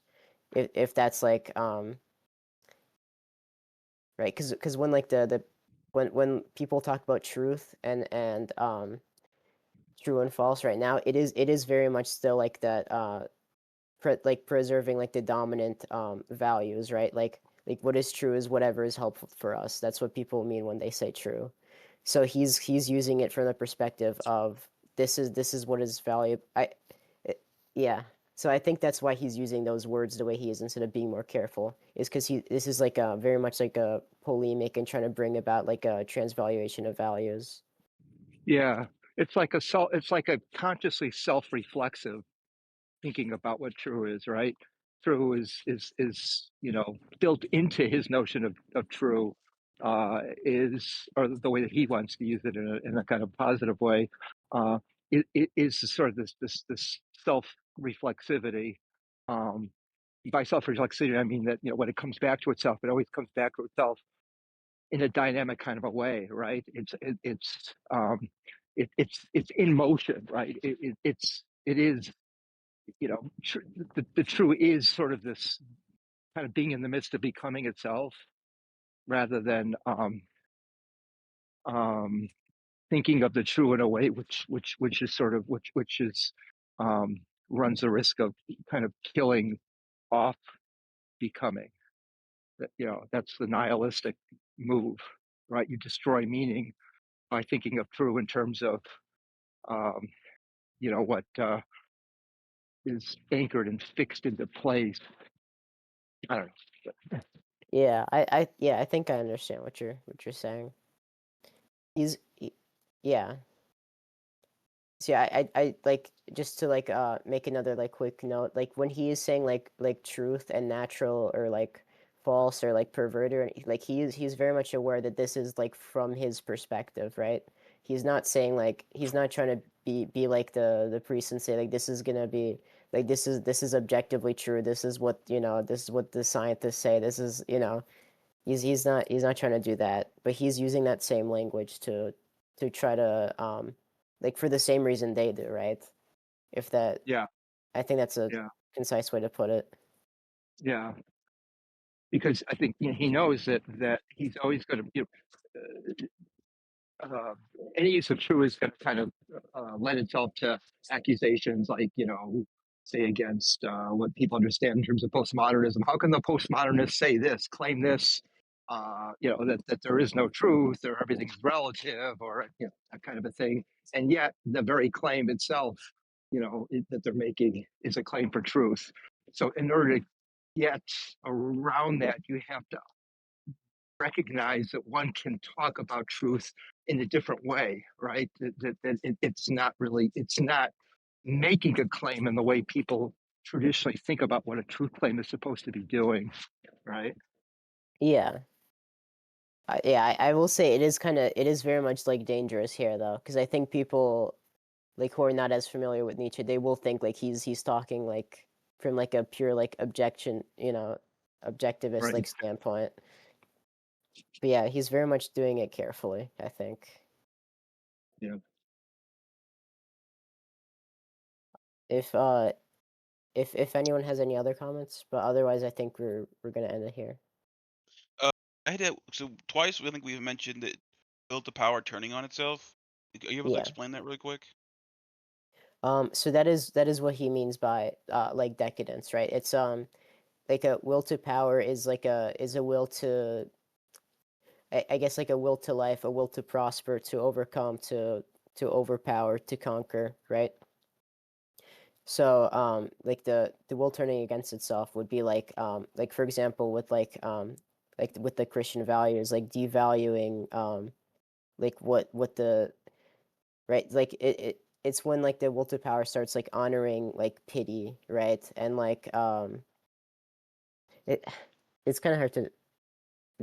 if that's like right, because when like the when people talk about truth and true and false right now, it is very much still like that like preserving like the dominant values, right? Like what is true is whatever is helpful for us. That's what people mean when they say true. So he's using it from the perspective of this is what is valuable. Yeah. So I think that's why he's using those words the way he is instead of being more careful. Is because this is like a very much like a polemic and trying to bring about like a transvaluation of values. yeah. It's like a consciously self-reflexive thinking about what true is, right? True is built into his notion of true, is, or the way that he wants to use it in a kind of positive way, it is sort of this self reflexivity. Um, by self reflexivity, I mean that when it comes back to itself, it always comes back to itself in a dynamic kind of a way, right? It's in motion, right? It is the true is sort of this kind of being in the midst of becoming itself rather than thinking of the true in a way which is sort of which is runs the risk of kind of killing off becoming. That, that's the nihilistic move, right? You destroy meaning by thinking of true in terms of what is anchored and fixed into place. I don't know. Yeah, I think I understand what you're saying. Yeah. See, I like just to like make another like quick note, like when he is saying like truth and natural or like false or like perverted, like he's very much aware that this is like from his perspective, right? He's not saying like he's not trying to be like the priest and say like this is gonna be like this is objectively true. This is what this is what the scientists say. This is he's not trying to do that, but he's using that same language to try to like for the same reason they do, right? If that, Yeah, I think that's a yeah, concise way to put it. yeah. Because I think he knows that he's always going to, any use of true is going to kind of lend itself to accusations like, say against what people understand in terms of postmodernism. How can the postmodernists say this, claim this, that there is no truth or everything's relative or, that kind of a thing. And yet the very claim itself, that they're making is a claim for truth. So in order to get around that, you have to recognize that one can talk about truth in a different way, right? It's not making a claim in the way people traditionally think about what a truth claim is supposed to be doing, right? Yeah. I will say it is very much like dangerous here though, because I think people like who are not as familiar with Nietzsche, they will think like he's talking like from like a pure like objection, objectivist Right. like standpoint. But yeah, he's very much doing it carefully, I think. Yeah. If if anyone has any other comments, but otherwise I think we're gonna end it here. I had so twice I think we've mentioned that built the power turning on itself. Are you able to Yeah. explain that really quick? So that is what he means by like decadence, right? It's like a will to power is like a will to I guess like a will to life, a will to prosper, to overcome, to overpower, to conquer, right? So like the will turning against itself would be like for example like with the Christian values, like devaluing like what the right like it's when like the will to power starts like honoring like pity, right? And like it it's kind of hard to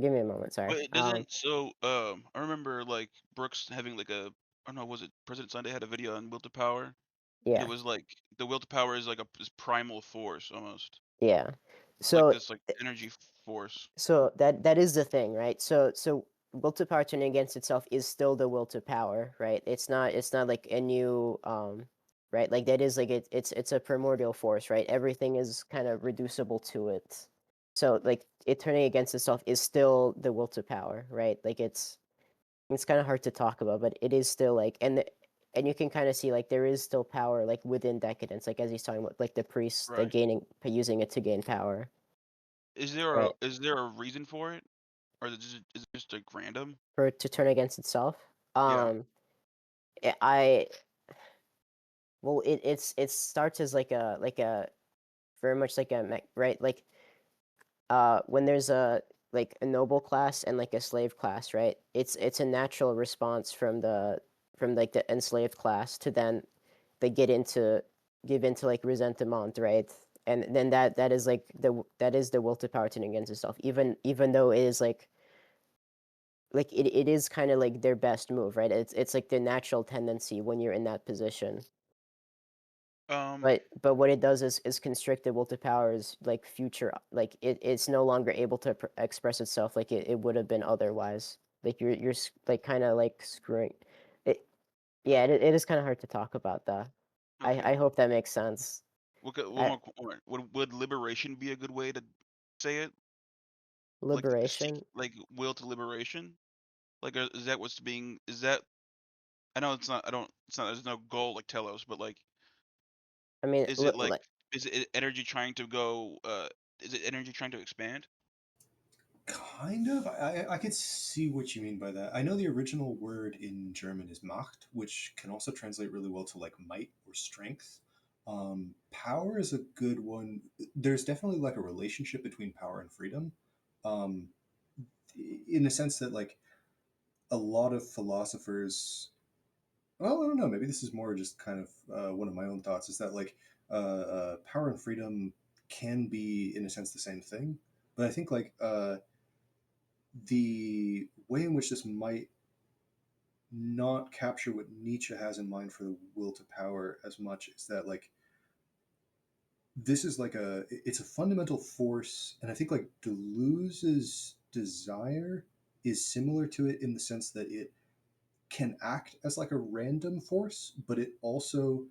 give me a moment, sorry. But it doesn't. So I remember like Brooks having like a I don't know, was it President Sunday had a video on will to power, and it Yeah, was like the will to power is like a this primal force almost, yeah. like So this like energy force. so that is the thing, right? So will to power turning against itself is still the will to power, right? It's not like a new right? Like that is like it's a primordial force, right? Everything is kind of reducible to it. So like it turning against itself is still the will to power, right? Like it's kind of hard to talk about, but it is still like and you can kind of see like there is still power like within decadence, like as he's talking about like the priests like Right. using it to gain power, right? Is there a reason for it, or is it just like random? For it to turn against itself. Yeah. I well it starts as like a very much like right like when there's a like a noble class and like a slave class, right? It's a natural response from like the enslaved class to then they give into like resentment, right? And then that is like that is the will to power turning against itself, even though it is like it is kind of like their best move, right? It's like the natural tendency when you're in that position. Um. But what it does is constrict the will to power's like future, like it's no longer able to express itself like it would have been otherwise. Like like kind of like screwing it. Yeah, it is kind of hard to talk about that. Okay. I hope that makes sense. One I, more. Would liberation be a good way to say it? Like liberation. like will to liberation? Like is that what's being? Is that I know it's not. I don't. It's not. There's no goal like Telos, but like, I mean, is it like, is it energy trying to go? Is it energy trying to expand? Kind of. I could see what you mean by that. I know the original word in German is Macht, which can also translate really well to like might or strength. Power is a good one. There's definitely like a relationship between power and freedom, um, in the sense that like a lot of philosophers. Well, I don't know. Maybe this is more just kind of one of my own thoughts. Is that like power and freedom can be in a sense the same thing, but I think like the way in which this might not capture what Nietzsche has in mind for the will to power as much is that like this is like it's a fundamental force, and I think like Deleuze's desire is similar to it in the sense that it can act as like a random force, but it also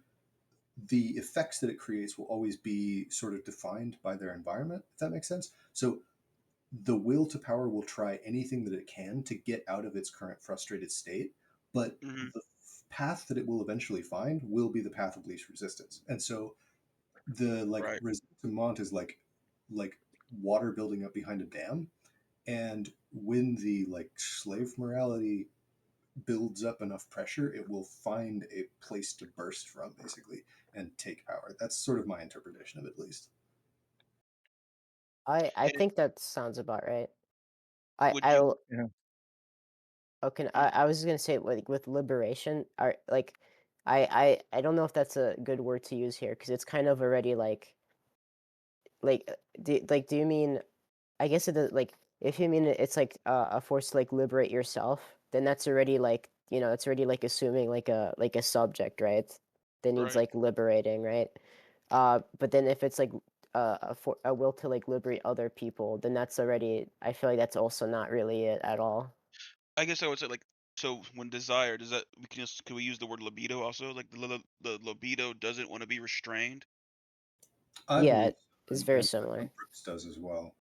the effects that it creates will always be sort of defined by their environment, if that makes sense. So the will to power will try anything that it can to get out of its current frustrated state, but Mm-hmm. the path that it will eventually find will be the path of least resistance. And so the like Right. resistance is like water building up behind a dam, and when the like slave morality builds up enough pressure, it will find a place to burst from, basically, and take power. That's sort of my interpretation of it, at least. I And think that sounds about right. would you? Yeah. Okay, Mm, I was just gonna say like with liberation, are like I don't know if that's a good word to use here because it's kind of already do you mean I guess it is like if you mean it's like a force to like liberate yourself, then that's already like it's already like assuming like a subject, right? That needs right. like liberating, right? But then if it's like a will to like liberate other people, then that's already I feel like that's also not really it at all. I guess I would say like, so when desire, does that, we can just, can we use the word libido also? Like the libido doesn't want to be restrained. I Yeah, believe so, it's very and similar. Brooks does as well.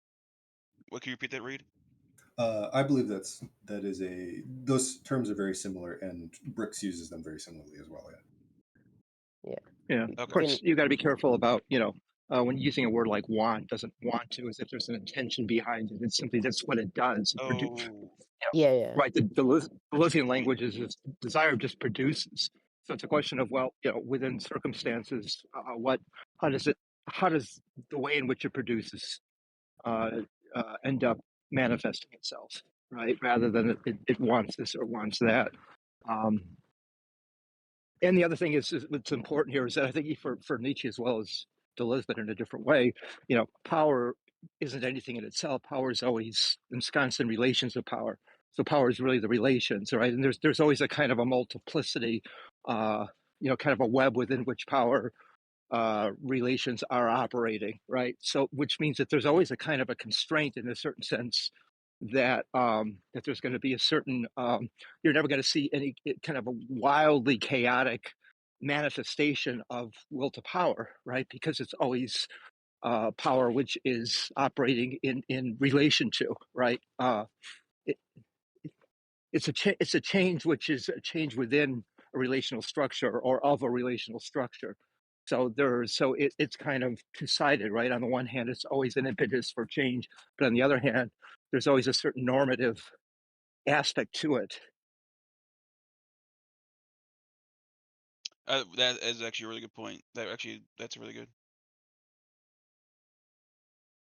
What, can you repeat that, Reed? I believe that is a those terms are very similar, and Brooks uses them very similarly as well. Yeah, Yeah. you Of Okay. course, you got to be careful about, when using a word like want, doesn't want to, as if there's an intention behind it. It's simply that's what it does. Oh, yeah. Right. The Deleuzian language is just desire just produces. So it's a question of, well, within circumstances, how does it, how does the way in which it produces uh, end up manifesting itself, right? Rather than it wants this or wants that. Um, and the other thing is what's important here is that I think for Nietzsche as well as Deleuze, but in a different way, power isn't anything in itself. Power is always ensconced in relations of power. So power is really the relations, right? And there's always a kind of a multiplicity, kind of a web within which power relations are operating, right? So which means that there's always a kind of a constraint in a certain sense that that there's going to be a certain you're never going to see any kind of a wildly chaotic manifestation of will to power, right? Because it's always power which is operating in relation to, right? It, it's a change which is a change within a relational structure or of a relational structure. So it's kind of two-sided, right? On the one hand, it's always an impetus for change, but on the other hand, there's always a certain normative aspect to it. that is actually a really good point. That's really good.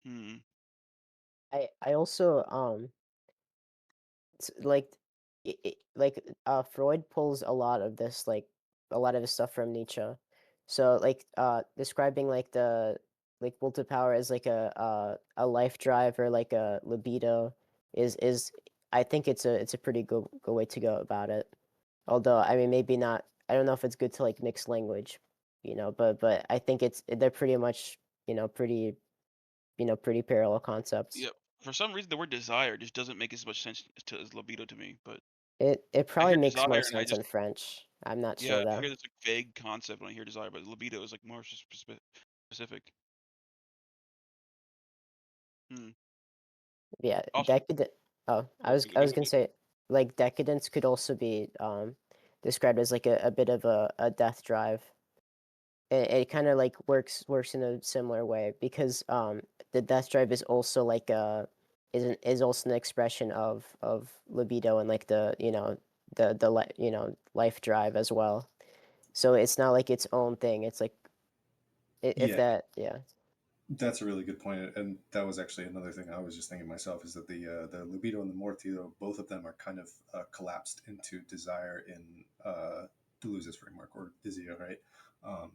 Hmm. I also like Freud pulls a lot of this like a lot of his stuff from Nietzsche. So like describing like the like will to power as like a life drive or like a libido is I think it's a pretty good way to go about it. Although I mean maybe not I don't know if it's good to like mix language, but I think they're pretty much, pretty parallel concepts. Yep. For some reason, the word desire just doesn't make as much sense as libido to me. But It I probably hear makes more desire, and I sense just, in French. I'm not yeah, sure I though. hear this like vague concept when I hear desire, but libido is like more specific. Hmm. Yeah, Also, decadent. Oh, oh, I go was gonna ahead. say like decadence could also be described as like a bit of a death drive. It kind of like works in a similar way because the death drive is also like is also an expression of libido and like the life drive as well. So it's not like its own thing. It's like if Yeah, that yeah. that's a really good point, and that was actually another thing I was just thinking myself is that the libido and the mortido, both of them are kind of collapsed into desire in Deleuze's framework or Dizio, right? Um,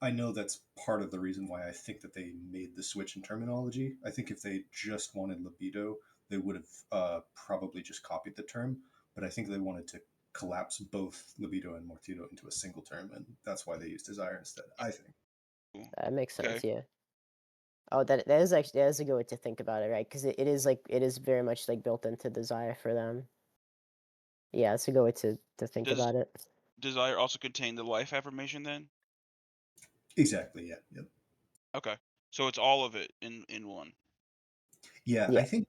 I know that's part of the reason why I think that they made the switch in terminology. I think if they just wanted libido, they would have probably just copied the term, but I think they wanted to collapse both libido and mortido into a single term, and that's why they used desire instead. I think. That makes sense. Okay. Yeah. Oh, that is actually that is a good way to think about it, right? Because it is like it is very much like built into desire for them. Yeah, it's a good way to think Does about it. desire also contain the life affirmation then? Exactly. Yeah. Yep. Okay. So it's all of it in one. Yeah, I Yeah. think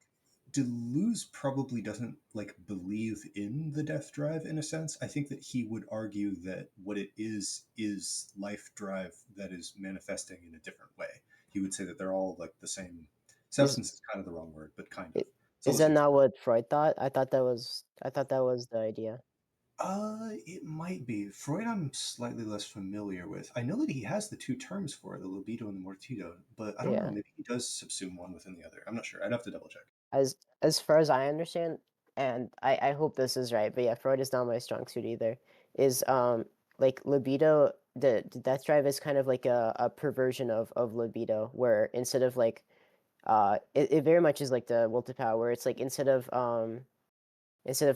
Deleuze probably doesn't like believe in the death drive in a sense. I think that he would argue that what it is life drive that is manifesting in a different way. He would say that they're all like the same. Is Substance is kind of the wrong word, but kind of. i- So is let's that use. not what Freud thought? I thought that was the idea. It might be. Freud I'm slightly less familiar with. I know that he has the two terms for it, the libido and the mortido, but I don't know, Yeah. maybe he does subsume one within the other. I'm not sure. I'd have to double check. As far as I understand, and I hope this is right, but yeah, Freud is not my strong suit either. Is like libido, the death drive is kind of like a perversion of libido, where instead of like it very much is like the will to power, where it's like instead of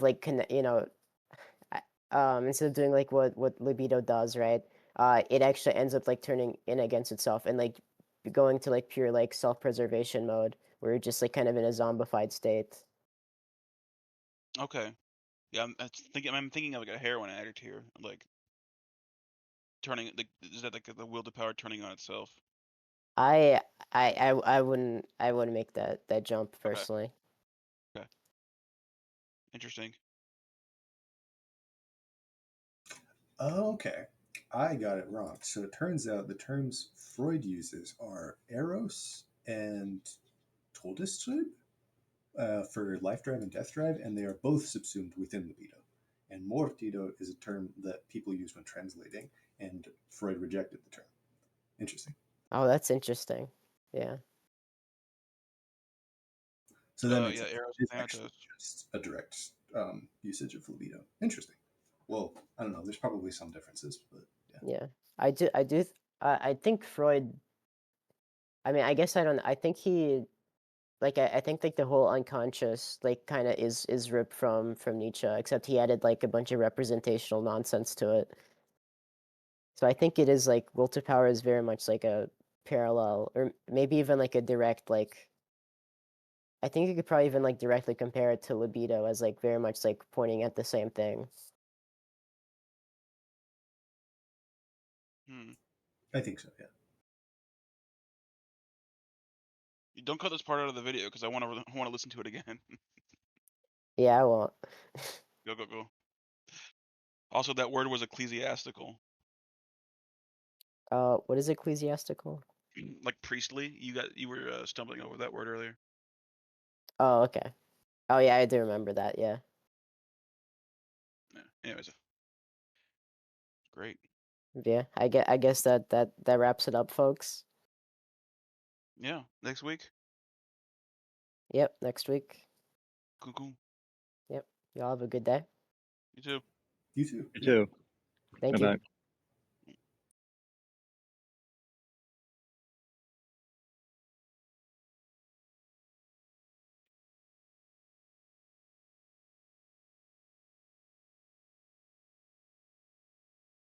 like instead of doing like what libido does, right? It actually ends up like turning in against itself and like going to like pure like self-preservation mode, where you're just like kind of in a zombified state. Okay. Yeah, I'm thinking of like a heroin addict here, like turning like is that like the will to power turning on itself? I I wouldn't make that jump Okay. personally. Okay. Interesting. Okay, I got it wrong. So it turns out the terms Freud uses are eros and Todestrieb for life drive and death drive, and they are both subsumed within libido. And mortido is a term that people use when translating, and Freud rejected the term. Interesting. Oh, that's interesting. Yeah. So that makes Yeah, sense. Eros It's actually Thanatos. just a direct usage of libido. Interesting. Well, I don't know. There's probably some differences, but yeah. Yeah. I think Freud, I mean, I guess I don't I think he like I think like the whole unconscious like kind of is ripped from Nietzsche, except he added like a bunch of representational nonsense to it. So I think it is like will to power is very much like a parallel or maybe even like a direct like I think you could probably even like directly compare it to libido as like very much like pointing at the same thing. Hmm. I think so, yeah. You don't cut this part out of the video because I want to listen to it again. Yeah, I won't. Go go go. Also, that word was ecclesiastical, What is ecclesiastical? like priestly. You were stumbling over that word earlier. Oh, okay. Oh yeah, I do remember that. Yeah. Yeah. Anyways, great. Yeah. I guess that wraps it up, folks. Yeah. Next week. Yep, next week. Cool cool. Yep. Y'all have a good day. You too. You too. You Yeah. too. Thank Bye you. bye.